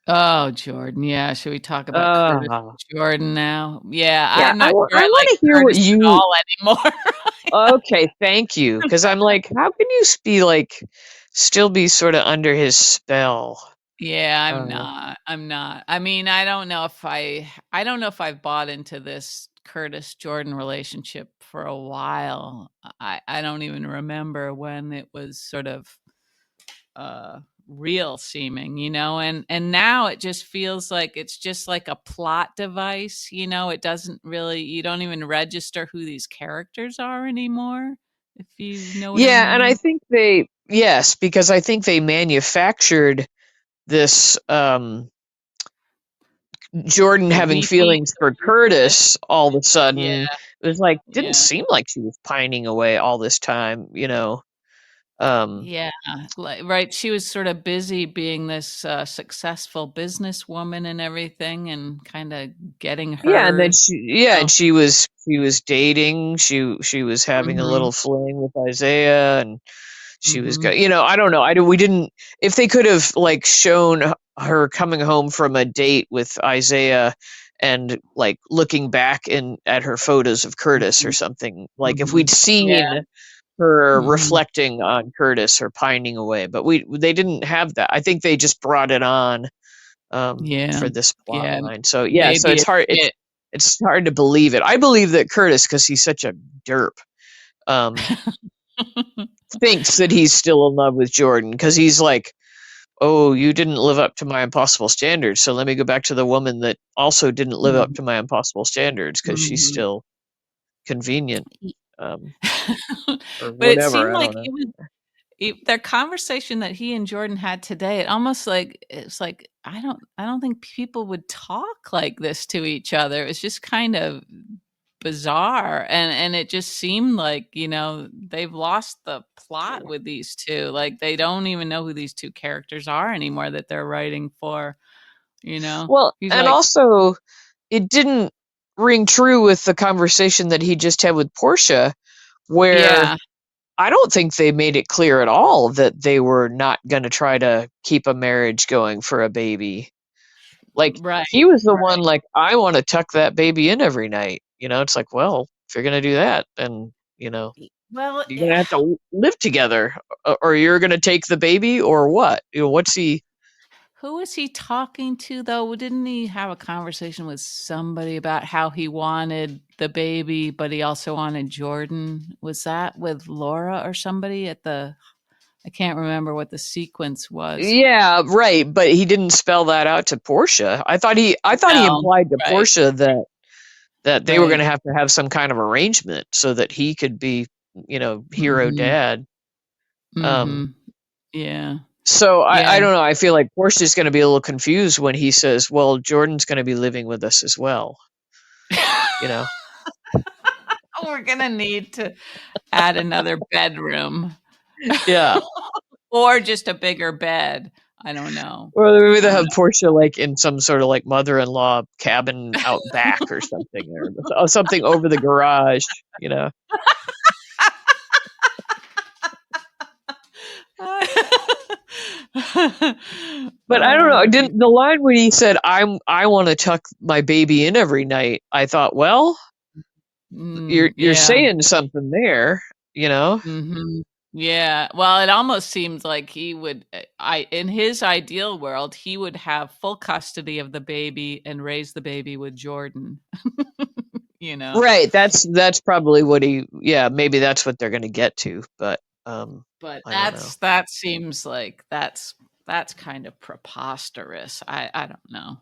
Oh, Jordan, yeah, should we talk about Curtis Uh, Jordan now? Yeah, yeah, I'm not sure I I like wanna hear what Curtis at you all anymore. okay, thank you, because 'cause I'm like, how can you still be sorta under his spell? Yeah, I'm Uh, not, I'm not. I mean, I don't know if I've bought into this Curtis Jordan relationship for a while. I don't even remember when it was sort of real seeming, and now it just feels like it's just like a plot device. It doesn't really, you don't even register who these characters are anymore, if you know what I yeah, and I mean. think they yes, because I think they manufactured this, Jordan The having weepy feelings the for weepiness. Curtis all of a Yeah, sudden. It was like, didn't yeah. seem like she was pining away all this time, you know? Um, Yeah, like, right, she was sort of busy being this, successful businesswoman and everything, and kinda getting yeah, and then her, and know she was dating, she was having a Mhm, little fling with Isaiah, and she was mhm, I don't know, we didn't if they could have, like, shown her coming home from a date with Isaiah and, like, looking back at her photos of Curtis or mhm, something, like, if we'd mhm. Yeah, seen her mhm. reflecting on Curtis or pining away, but they didn't have that. I think they just brought it on, Yeah, for this plot yeah, line. So, yeah, so maybe it's it hard fit. it's hard to believe it. I believe that Curtis, because he's such a derp, um, thinks that he's still in love with Jordan because he's like, "Oh, you didn't live up to my impossible standards, so let me go back to the woman that also didn't live up Mhm, to my impossible standards because she's mhm. still convenient," He um, or but it whatever, seemed I like don't know. their conversation that he and Jordan had today, it almost like it's like, I don't think people would talk like this to each other. It's just kind of bizarre, and it just seemed like, they've lost the plot with these 2, like, they don't even know who these 2 characters are anymore that they're writing for. you know? Well, He's and like, also it didn't ring true with the conversation that he just had with Portia, where yeah, I don't think they made it clear at all that they were not going to try to keep a marriage going for a baby. Like right, he was the one right. like, I want to tuck that baby in every night. It's like, well, if you're going to do that, then, Well, you're going to have to live together, or you're going to take the baby, or what? What's he? who was he talking to though? Didn't he have a conversation with somebody about how he wanted the baby, but he also wanted Jordan? Was that with Laura or somebody at the I can't remember what the sequence was. Yeah, right. But he didn't spell that out to Portia. I thought he No, implied to right, Portia that they were going right. to have some kind of arrangement so that he could be, hero Mhm, dad. Um, mhm. Yeah, so I yeah. don't know. I feel like Portia's going to be a little confused when he says, "Well, Jordan's going to be living with us as well." You know? We're gonna need to add another bedroom Yeah. or just a bigger bed. I don't know. Or maybe I they don't have Portia like in some sort of like mother-in-law cabin out back or something, or something over the garage. You know? know. But I don't know. Gee. Didn't the line when he said, I want to tuck my baby in every night," I thought, well, you're Yeah. saying something there, you know? Mhm. Yeah. Well, it almost seems like he would I in his ideal world, he would have full custody of the baby and raise the baby with Jordan, you know? Right. That's probably what yeah, maybe that's what they're gonna get to, but But I don't know. that seems like that's kind of preposterous. I don't know.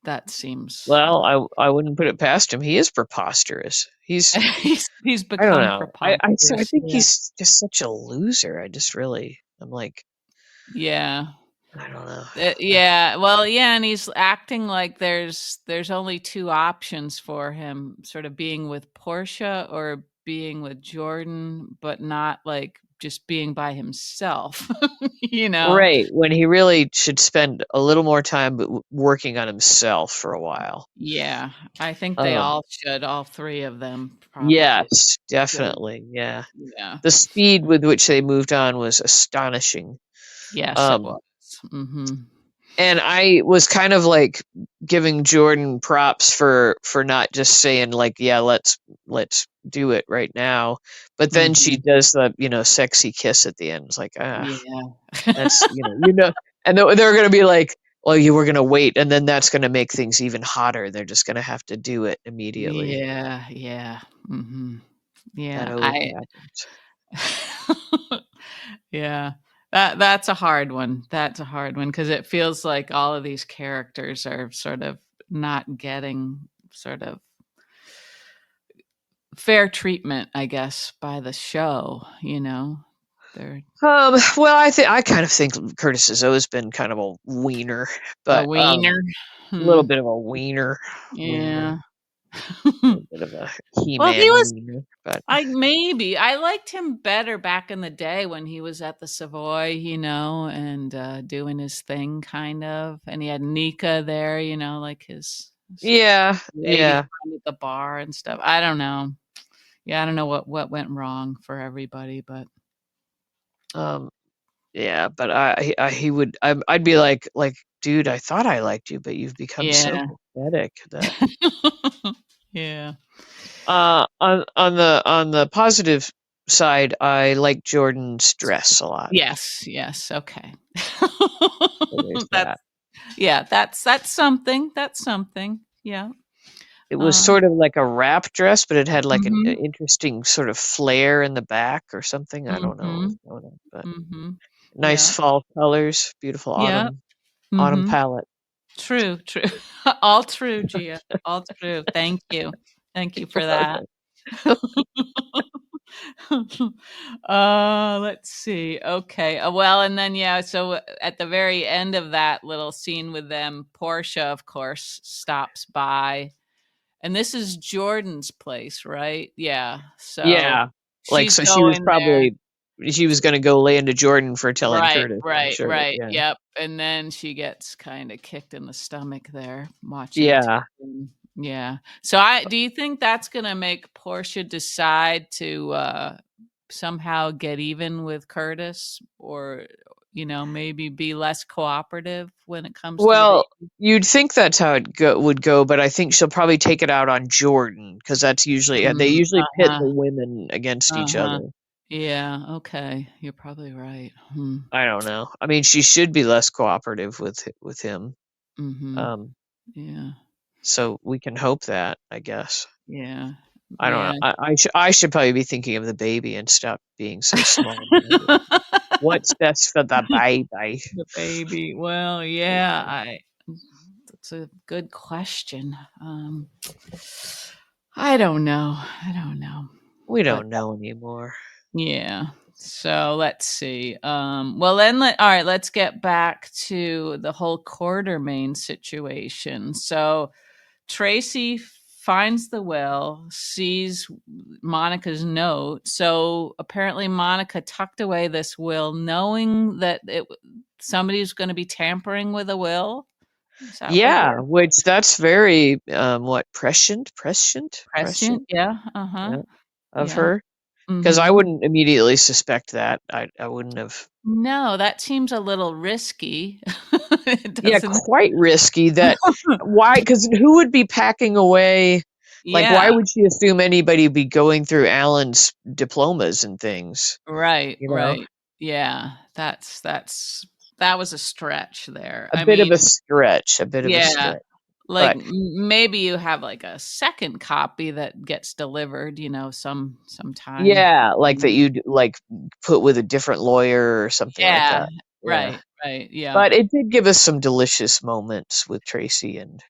That seems Well, I wouldn't put it past him. He is preposterous. he's I don't become know. I preposterous. think Yeah. he's just such a loser. I'm like, Yeah. I don't know. Yeah, well, yeah, and he's acting like there's only 2 options for him, sort of being with Portia or being with Jordan, but not, like, just being by himself, you know? Right, when he really should spend a little more time working on himself for a while. Yeah, I think they Um, all should, all 3 of them probably yes, should. definitely, yeah. Yeah. The speed with which they moved on was astonishing. Yes, it Um, was. Mhm. and I was kind of like giving Jordan props for not just saying like, yeah, let's do it right now. But then she Mhm. does the, sexy kiss at the end. It's like, Yeah. that's, and they're going to be like, well, you were going to wait. And then that's going to make things even hotter. They're just going to have to do it immediately. Yeah, yeah. Mhm. That Yeah, always happens. Yeah. That's a hard one. That's a hard one because it feels like all of these characters are sort of not getting sort of fair treatment, I guess, by the show, you know? They're Well, I kind of think Curtis has always been kind of a wiener, a but wiener. a little Hmm. bit of a wiener, Yeah. a little bit of a Well, he He-Man was wiener, but I liked him better back in the day when he was at the Savoy, you know, and, doing his thing kind of, and he had Nika there, you know, like his yeah, lady yeah, friend at the bar and stuff. I don't know. Yeah, I don't know what went wrong for everybody, but um, yeah, but he would, I'd be like, dude, I thought I liked you, but you've become so yeah. pathetic that, Yeah. on the positive side, I like Jordan's dress a lot. Yes, yes, okay. So there's That's that. yeah, that's something, that's something. Yeah. It was Uh, sort of like a wrap dress, but it had like an mhm, interesting sort of flare in the back or something. I don't know what was mhm, going on, but mhm. nice Yeah. fall colors, beautiful Yeah. autumn Mhm. palette. True, true. All true, Gia. All true. Thank you. Thank you for that. Okay. Let's see. Okay. Well, and then yeah, so at the very end of that little scene with them, Portia, of course, stops by. And this is Jordan's place, right? Yeah. So Yeah, like she's so she was going there. probably. she was going to go lay into Jordan for telling Right, Curtis. I'm right, sure. right. Yeah. Yep. And then she gets kind of kicked in the stomach there watching Yeah. TV. Yeah. So I do you think that's going to make Portia decide to somehow get even with Curtis, or maybe be less cooperative when it comes to the Well, baby? you'd think that's how it would go, but I think she'll probably take it out on Jordan because that's usually they Mm, usually pit uh-huh. the women against each Uh-huh. other. Yeah, okay. You're probably right. Hmm. I don't know. I mean, she should be less cooperative with him. Mhm. Um, Yeah. so we can hope that, I guess. Yeah. I don't know. Yeah. I should probably be thinking of the baby and stop being so small-minded. What's best for the baby? The baby. Well, yeah, that's a good question. I don't know. I don't know. We But don't know anymore. yeah. So let's see. Well then all right, let's get back to the whole Quartermaine situation. So Tracy finds the will, sees Monica's note. So apparently, Monica tucked away this will, knowing that somebody's going to be tampering with a will. Is that what Yeah, we're which that's very what prescient, prescient? Yeah. Uh huh. yeah, of Yeah. her. Because I Mm-hmm. wouldn't immediately suspect that. I wouldn't have. No, that seems a little risky. It Yeah, doesn't. quite risky. That why? Because who would be packing away? Like, why Yeah. would she assume anybody be going through Alan's diplomas and things? Right. You know, Right. Yeah. That was a stretch there. a I bit of mean, a stretch. A bit of a yeah. stretch. Like, But maybe you have, like, a second copy that gets delivered, sometime. yeah, like that Mm. you'd like put with a different lawyer or something like Yeah. that. Yeah. Right, right, yeah. But it did give us some delicious moments with Tracy and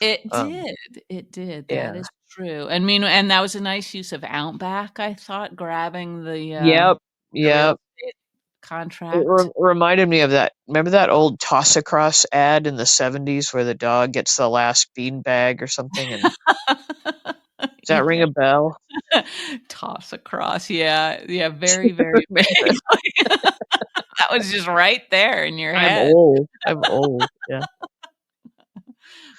It um did, it did, that yeah. is true. And that was a nice use of Outback, I thought, grabbing Yep. the real Yep. estate It contract. reminded me of that. Remember that old Toss Across ad in the 70s where the dog gets the last bean bag or something? And does that ring Yeah. a bell? Toss across, yeah, yeah, very, very vaguely. That was just right there in your I'm head. old. I'm old. Yeah.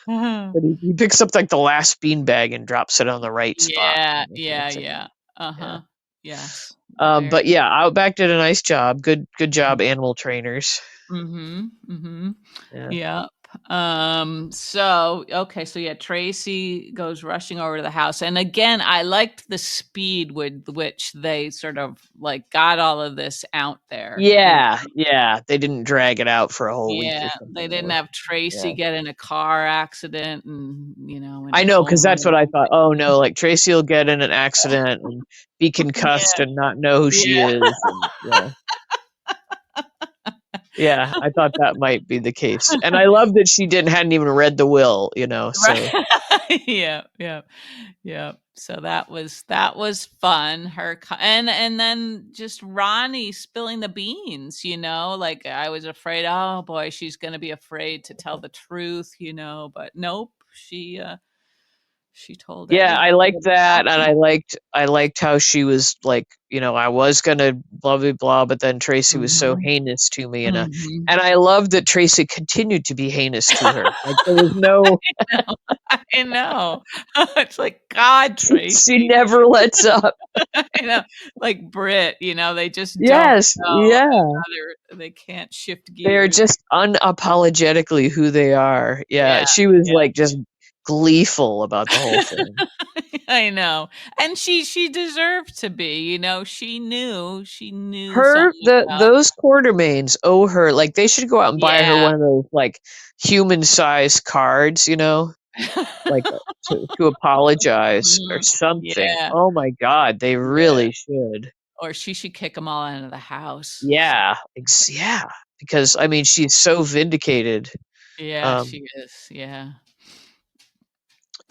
But he picks up like the last bean bag and drops it on the right spot. Yeah, Kind of yeah, thing. yeah. Yeah. Uh-huh. Yes. Very. But yeah, Outback did a nice job. Good job, animal trainers. Mhm, mhm. Yeah. Yep. So okay, so yeah, Tracy goes rushing over to the house. And again, I liked the speed with which they sort of like got all of this out there. Yeah, yeah. They didn't drag it out for a whole week or Yeah, something. they That didn't was have Tracy yeah. get in a car accident and, in I a know, because coma that's or what I thought. Oh something. no, like Tracy will get in an accident and be concussed Yeah, and not know who she yeah. is, and yeah. Yeah, I thought that might be the case. And I love that she hadn't even read the will, so Right. Yeah, yeah, yeah. So that was fun. And then just Ronnie spilling the beans. Like I was afraid. Oh boy, she's gonna be afraid to tell the truth. But nope. She told yeah, I everybody liked what that, and happened. I liked how she was like, I was gonna blah blah blah, but then Tracy was so Mhm. heinous to me, Mhm. and I love that Tracy continued to be heinous to her. Like there was no, No, I know. It's like God, she Tracy. never lets up. I know, like Brit, they just don't Yes, know. yeah. They can't shift They're gears. just unapologetically who they are. Yeah, Yeah, she was, yeah. like, just gleeful about the whole thing. I know. And she deserved to be, she knew Her something about those Quartermaines owe her like, they should go out and buy her yeah. one of those, like, human-sized cards, like, to apologize or Mhm. something. Yeah, Oh my god, they yeah. really should. Or she should kick them all out of the house. Yeah, because, I mean, she's so vindicated. Yeah, Um she is, yeah.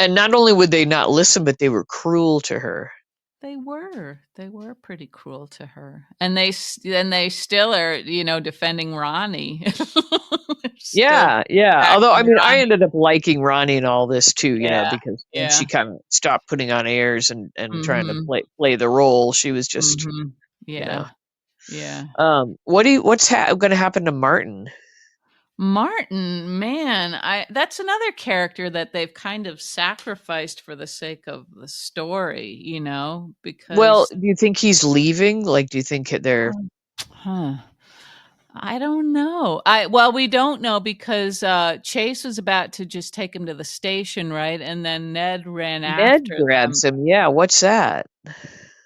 And not only would they not listen, but they were cruel to her. They were pretty cruel to her. And they still are, defending Ronnie. They're still Yeah, yeah. Although, I backing mean, I Ronnie. ended up liking Ronnie and all this too, Yeah, because once yeah. she kind of stopped putting on airs and trying to Mhm, play the role, she was just, mhm. you know, Yeah. Yeah. What's going to happen to Martin? Martin, man, I that's another character that they've kind of sacrificed for the sake of the story, Well, because do you think he's leaving? Like, do you think they're huh. I don't know. Well, we don't know because Chase was about to just take him to the station, right? And then Ned ran Ned after grabs them. him? Yeah, what's that?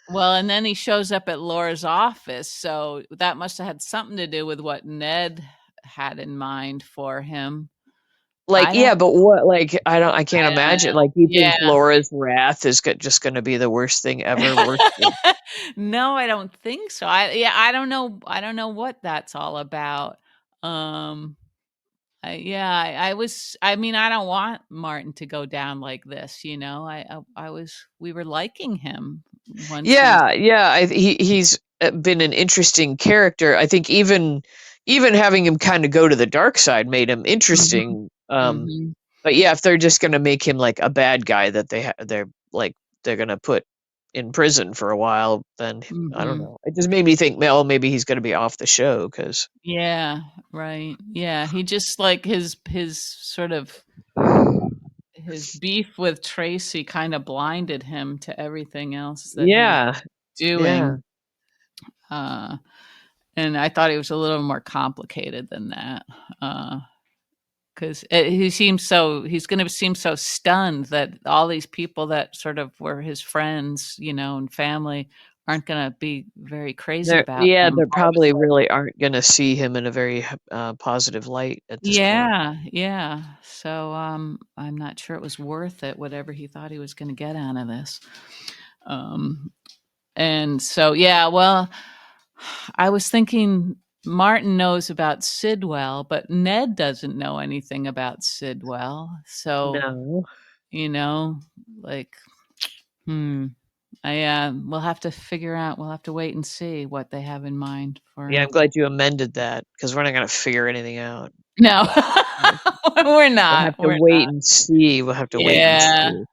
Well, and then he shows up at Laura's office, so that must have had something to do with what Ned had in mind for him. Like, I don't. yeah, but what? Like, I can't I don't imagine. know. Like, you think Yeah. Laura's wrath is just going to be the worst thing ever? Worse than No, I don't think so. I don't know what that's all about. Um, I mean, I don't want Martin to go down like this, we were liking him once he. Yeah, yeah. He's been an interesting character. I think even having him kind of go to the dark side made him Mhm, interesting. mhm, But yeah, if they're just gonna make him like a bad guy that they're like they're gonna put in prison for a while, then I don't mhm. know. It just made me think, well, maybe he's gonna be off the show because Yeah, right. Yeah, he just like his sort of his beef with Tracy kind of blinded him to everything else that he was yeah, yeah, doing. Uh, and I thought he was a little more complicated than that. Because he's going to seem so stunned that all these people that sort of were his friends, and family aren't going to be very crazy about him they're all of a probably sudden. really aren't gonna see him in a very positive light at this point. Yeah, yeah. So I'm not sure it was worth it, whatever he thought he was going to get out of this. Um, and so, yeah, well, I was thinking Martin knows about Sidwell, but Ned doesn't know anything about Sidwell. So, No. you know, like, hmm. We'll have to wait and see what they have in mind for Yeah, I'm him. glad you amended that because we're not gonna figure anything out. No, we're We'll have not. to We're wait not. and see. We'll have to wait and Yeah. see.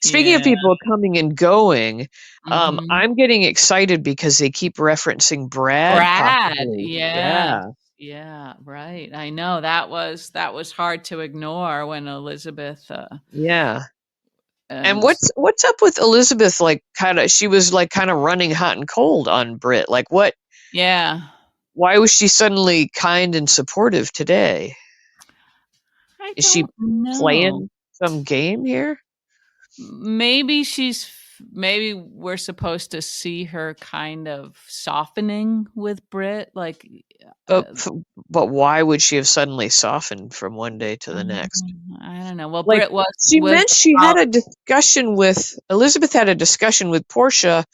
Speaking of Yeah. people coming and going, Mhm. I'm getting excited because they keep referencing Brad Brad, possibly. yes. Yeah. Yeah, right. I know that was hard to ignore when Elizabeth, Yeah. And and what's up with Elizabeth? Like, she was like kind of running hot and cold on Brit. Like, what? yeah. Why was she suddenly kind and supportive today? I Is she don't know. playing some game here? Maybe we're supposed to see her kind of softening with Brit, like, But uh, but why would she have suddenly softened from one day to the next? I don't know. Well, Like, Brit was she was meant she all had a discussion with Elizabeth had a discussion with Portia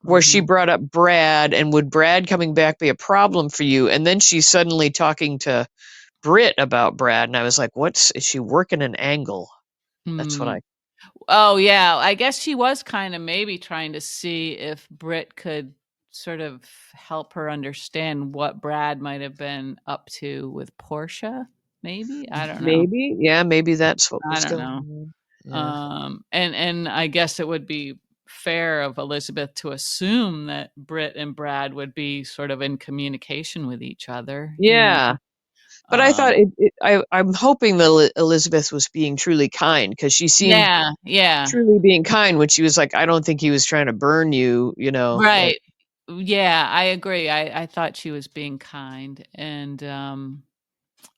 where she mhm. brought up Brad and would Brad coming back be a problem for you? And then she's suddenly talking to Britt about Brad, and I was like, is she working an angle? That's what Hmm. I Oh, yeah. I guess she was kinda maybe trying to see if Brit could sort of help her understand what Brad might have been up to with Portia, maybe? I don't know. maybe, yeah, maybe that's what I was don't going know. on. Yeah. And I guess it would be fair of Elizabeth to assume that Brit and Brad would be sort of in communication with each other. Yeah. But I thought Um, I'm hoping that Elizabeth was being truly kind because she seemed yeah, yeah. truly being kind when she was like, I don't think he was trying to burn you, like, Right. Yeah, I agree. I thought she was being kind. And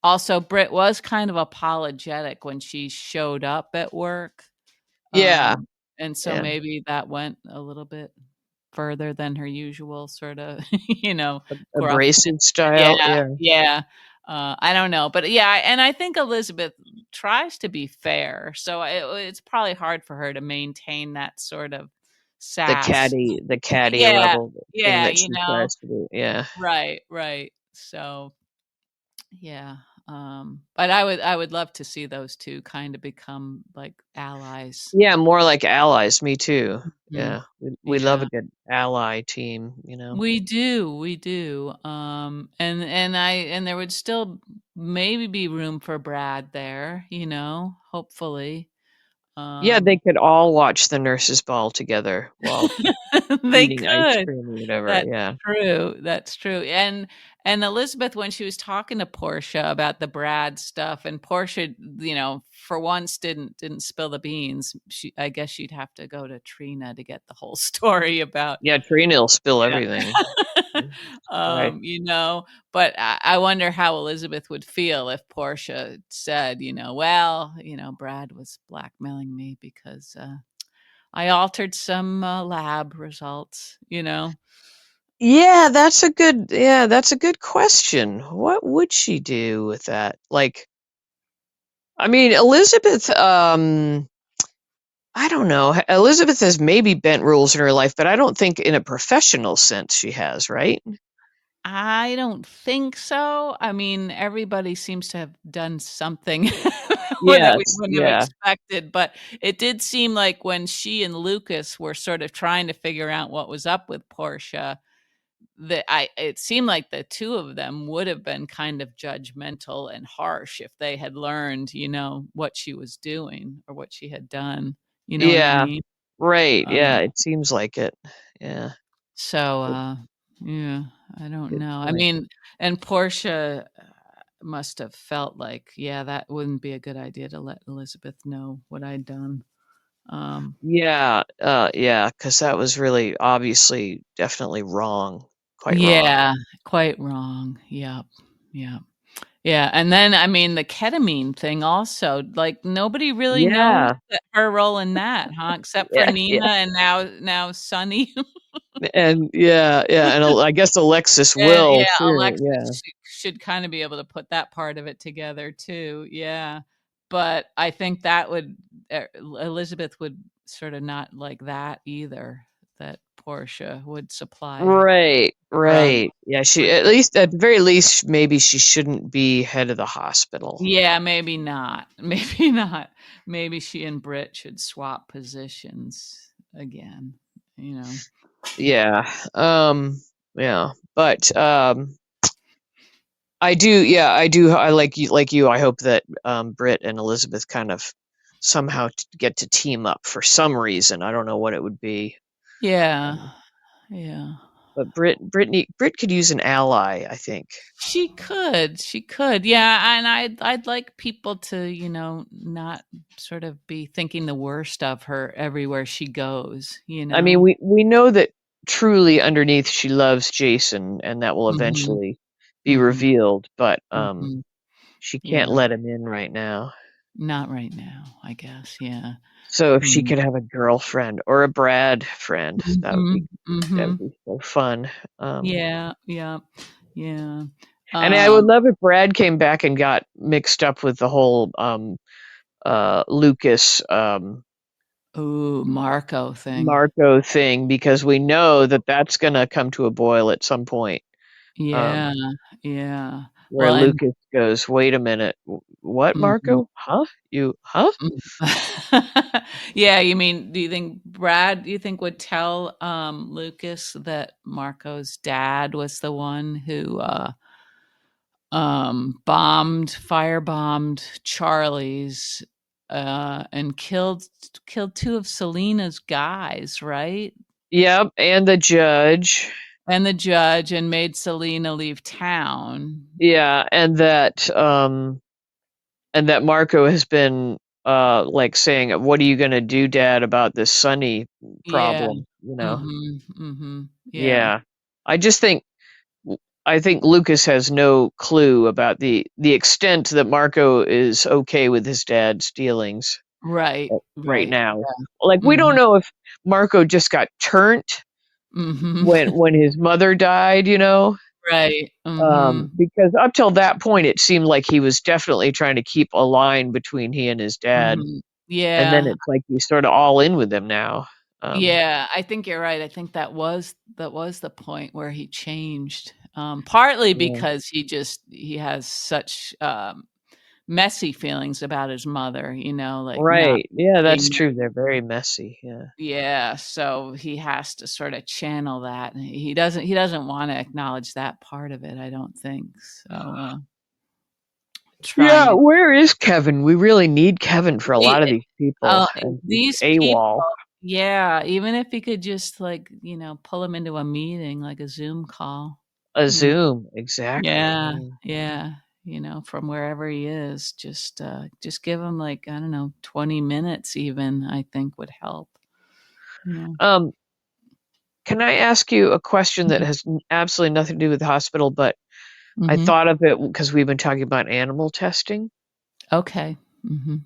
also Britt was kind of apologetic when she showed up at work. yeah, And so yeah, maybe that went a little bit further than her usual sort of, gruffness. abrasive style, Yeah, yeah. yeah. I don't know, but yeah, and I think Elizabeth tries to be fair, so it's probably hard for her to maintain that sort of sass. The catty Yeah, level thing yeah, that she tries to do, yeah. right, right. So, yeah, but I would love to see those 2 kinda become, like, allies. Yeah, more like allies, me too. Mhm. Yeah, we love a Yeah. good ally team. We do, and there would still maybe be room for Brad there, hopefully. Yeah, they Um, could all watch the nurses' ball together while they eating ice could. cream or whatever. That's Yeah. true, that's true, and Elizabeth, when she was talking to Portia about the Brad stuff, and Portia, for once didn't spill the beans, I guess she'd have to go to Trina to get the whole story about. Yeah, Trina will spill Yeah. everything. Right. You know, but I wonder how Elizabeth would feel if Portia said, "Well, Brad was blackmailing me because, I altered some, lab results," you know? That's a good question. What would she do with that? Like, I mean, Elizabeth, I don't know. Elizabeth has maybe bent rules in her life, but I don't think in a professional sense she has, right? I don't think so. I mean, everybody seems to have done something that we Yes, wouldn't have yeah. expected, but it did seem like when she and Lucas were sort of trying to figure out what was up with Portia, that it seemed like the 2 of them would have been kind of judgmental and harsh if they had learned, what she was doing or what she had done. You know what I Yeah, mean? right. Um, Yeah, it seems like it. Yeah, so, good, yeah, I don't good know. I point. mean, and Portia must have felt like, yeah, that wouldn't be a good idea to let Elizabeth know what I'd done. Um, Yeah, because that was really obviously definitely wrong. Quite wrong. yeah, quite wrong. Yep. Yep. Yeah, and then, I mean, the ketamine thing also, like, nobody really knows Yeah, that her role in that, huh, except for yeah, Nina yeah. and now Sonny. And yeah, and I guess Alexis And, will yeah, too. Alexis Yeah. should kinda be able to put that part of it together too, yeah, but I think that would Elizabeth would sorta not like that either, that Portia would supply Right, drugs right. Yeah, she with at it. least at the very least, maybe she shouldn't be head of the hospital. Yeah, maybe not. Maybe not. Maybe she and Britt should swap positions again, you know? Yeah. Yeah. But I like you, I hope that Britt and Elizabeth kind of somehow get to team up for some reason. I don't know what it would be. Yeah, Um, yeah. but Britt could use an ally, I think. She could, yeah, and I'd like people to, not sort of be thinking the worst of her everywhere she goes, you I mean, know? we know that truly underneath she loves Jason, and that will Mhm, eventually be mhm, revealed, but mhm. she can't Yeah, let him in right now. not right now, I guess, yeah. So if she Mm. could have a girlfriend or a Brad friend, Mhm, that would mhm. be so fun. Yeah, yeah, yeah. And I would Um, love if Brad came back and got mixed up with the whole Lucas ooh, Marco thing. Marco thing, because we know that that's gonna come to a boil at some point. Yeah, Um, yeah. where Well, and Lucas goes, "Wait a minute, what, mhm, Marco? Huh? You huh?" mm. Yeah, do you think would tell, Lucas that Marco's dad was the one who, firebombed Charlie's, and killed 2 of Selena's guys, right? Yep, and the judge. And the judge, and made Selena leave town. Yeah, and that Marco has been like saying, "What are you gonna do, Dad, about this Sunny Yeah. problem?" You know? Mhm, mhm. Yeah. Yeah. I just think I think Lucas has no clue about the extent that Marco is okay with his dad's dealings Right, right right. now. Yeah. Like, we don't Mhm, know if Marco just got turnt mhm. when his mother died, you know? Right. Mhm, Because up till that point, it seemed like he was definitely trying to keep a line between he and his dad, mhm. and then Yeah, it's like he's sorta all in with him now. Um, yeah, I think you're right. I think that was the point where he changed, partly yeah. because he has such, messy feelings about his mother, like not Right. Yeah, that's being. true, they're very messy, yeah. Yeah, so he has to sorta channel that, and he doesn't wanna acknowledge that part of it, I don't think, so, trying Yeah, to where is Kevin? We really need Kevin for a e lot of these people, uh, and he's these people, AWOL. yeah, even if he could just, like, pull them into a meeting, like a Zoom call, A you know? Zoom, exactly. Yeah, Yeah. yeah, from wherever he is, just give him, like, I don't know, 20 minutes even, I think would help, you know? Um, can I ask you a question that Mhm. has absolutely nothing to do with the hospital, but I Mhm. thought of it because we've been talking about animal testing. Okay. Mhm.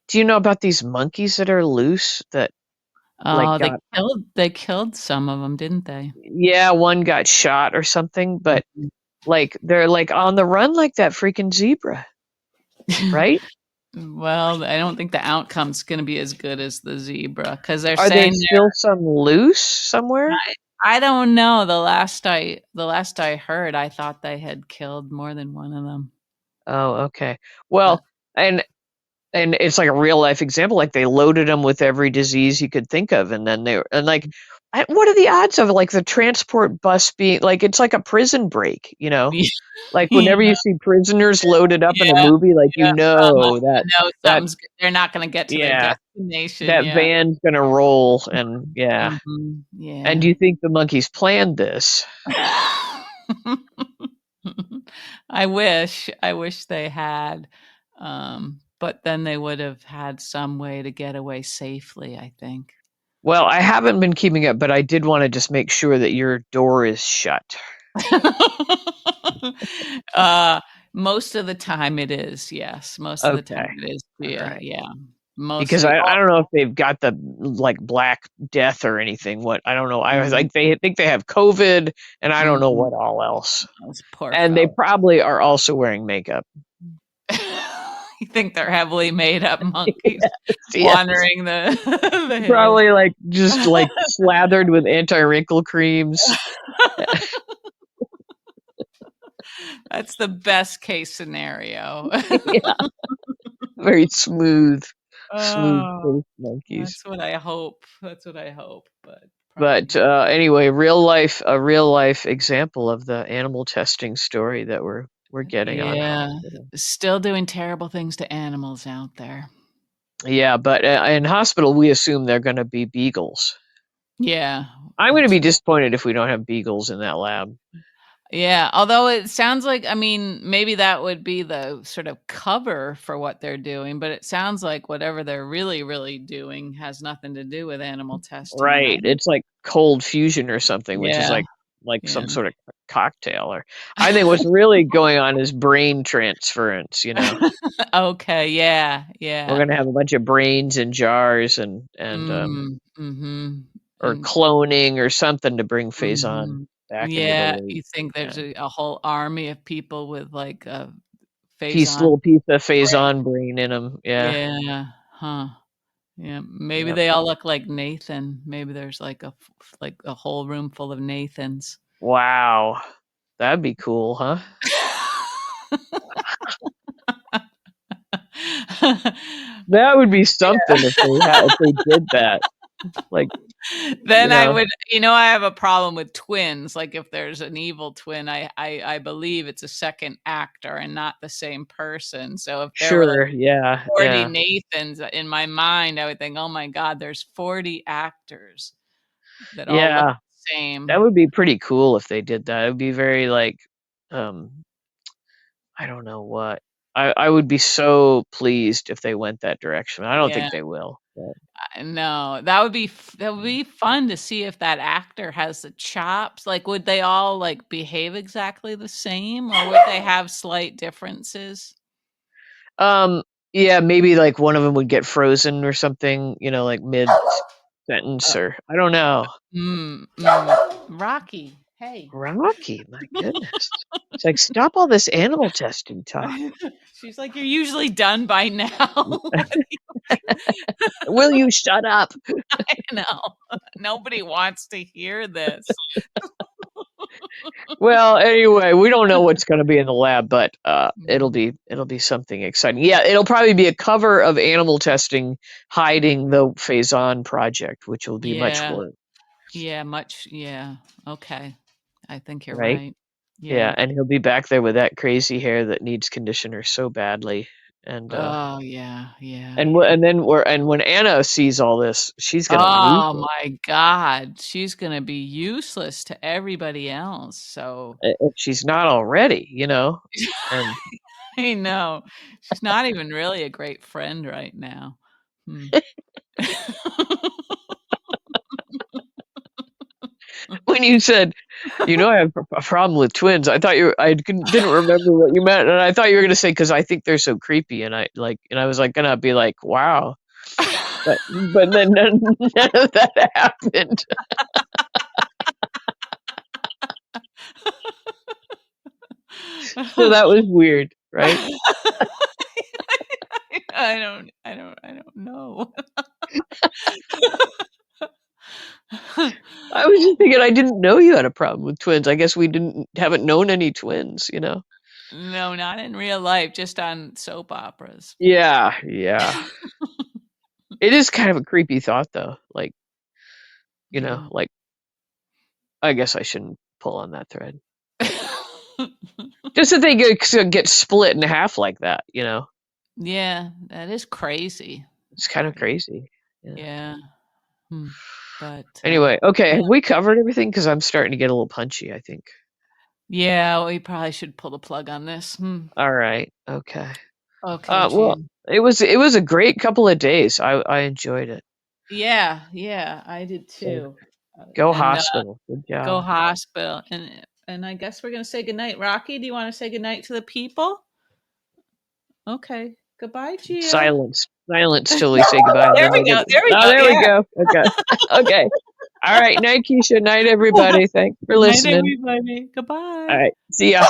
Do you know about these monkeys that are loose that like Oh, got they killed some of them, 'em, didn't they? yeah, one got shot or something, but Mhm. like they're like on the run like that freaking zebra, right? Well, I don't think the outcome's gonna be as good as the zebra because 'cause they're Are they saying still some loose somewhere? I don't know, the last I heard, I thought they had killed more than one of them, Oh, okay. Well, but and and it's like a real life example, like they loaded them with every disease you could think of, and then like, what are the odds of like the transport bus being like it's like a prison break, you know? Like yeah, whenever you see prisoners loaded up in a yeah, movie, like yeah, that you know that they're not gonna get to their yeah, destination, that yeah. van's gonna roll, and yeah. Mhm, And do yeah. you think the monkeys planned this? I wish they had, but then they would have had some way to get away safely, I think. Well, I haven't been keeping up, but I did want to just make sure that your door is shut. Uh, most of the time it is, yes, most of the time Okay. it is, All yeah, right. yeah. Because Mostly I don't know if they've got the like Black Death or anything. What I don't know. I was mm, like they think they have COVID, and I don't know mhm, what all else. those poor And they fellows. probably are also wearing makeup. You think they're heavily made up monkeys Yes. wandering the the hills. Probably like just like slathered with anti-wrinkle creams. That's the best case scenario. Yeah, very smooth Oh, faced monkeys. that's what I hope, but probably But not. anyway, a real life example of the animal testing story that we're getting on Yeah, hospital. still doing terrible things to animals out there. Yeah, but in hospital we assume they're going to be beagles. Yeah, I'm going to that's be disappointed if we don't have beagles in that lab. yeah, although it sounds like I mean, maybe that would be the sort of cover for what they're doing, but it sounds like whatever they're really, really doing has nothing to do with animal testing, Right. right? It's like cold fusion or something, which is Yeah, like yeah. some sort of cocktail or I think what's really going on is brain transference, you know. Okay, yeah, We're yeah. going to have a bunch of brains in jars and Mhm, or and cloning or something to bring Faison mhm. back into the Yeah, loop. you think there's Yeah. a whole army of people with, like, a phase Piece on little piece of brain. Faison brain in them. Yeah. Yeah, huh. Yeah, maybe Yep. they all look like Nathan. Maybe there's, like, a whole room full of Nathans. Wow. That'd be cool, huh? That would be something if they did that. Like, you Then I know, would I have a problem with twins, like, if there's an evil twin, I believe it's a second actor and not the same person, so if there were, like, sure, yeah, 40 yeah. Nathans, in my mind, I would think, "Oh my god, there's 40 actors that all look Yeah, the that same." would be pretty cool if they did that. It would be very like, um, I don't know what. I would be so pleased if they went that direction. I don't Yeah, think they will, but I know. That would be fun to see if that actor has the chops, like, would they all, like, behave exactly the same, or would they have slight differences? um, yeah, maybe like one of them would get frozen or something, you know, like mid Uh, sentence or I don't know. Rocky, hey. Rocky, my goodness. It's like, stop all this animal testing talk. She's like, "You're usually done by now." What do Will you shut up? you know? Nobody wants to hear this. Well, anyway, we don't know what's gonna be in the lab, but, Mm, it'll be something exciting. Yeah, it'll probably be a cover of animal testing hiding the Faison project, which will be much yeah, work, yeah, okay. I think you're right? right. Yeah, Yeah. and he'll be back there with that crazy hair that needs conditioner so badly. And Oh, yeah, yeah. and when Anna sees all this, she's gonna lose Oh it my god, she's gonna be useless to everybody else, so if she's not already, you know. And I know. She's not even really a great friend right now. Hmm. when you said, I have a problem with twins, didn't remember what you meant, and I thought you were gonna say because I think they're so creepy, and I was like gonna be like, wow, but then none of that happened. So that was weird, right? I don't know. I was just thinking I didn't know you had a problem with twins. I guess we didn't haven't known any twins, you know? No, not in real life, just on soap operas. Yeah, yeah. It is kind of a creepy thought though. Like, Yeah. like I guess I shouldn't pull on that thread. Just that they get split in half like that, you know? Yeah, that is crazy. It's kind of crazy. Yeah. Yeah. Hmm. But, Anyway, okay, yeah. have we covered everything? Because I'm starting to get a little punchy, I think. Yeah, we probably should pull the plug on this. Hmm. All right. Okay. Okay, Well, Gene. it was a great couple of days. I enjoyed it. Yeah, yeah, I did So too. go And hospital. Good go job. hospital. And I guess we're gonna say goodnight. Rocky, do you want to say goodnight to the people? Okay. Goodbye, Gia. Silence. Silence till we say goodbye, and There then we we'll go. get. There we Oh, go. there we Yeah. go. Okay. Okay. All right. Night, Keisha. Night, everybody. Thanks for Good night, listening. everybody. All Goodbye. right. See ya.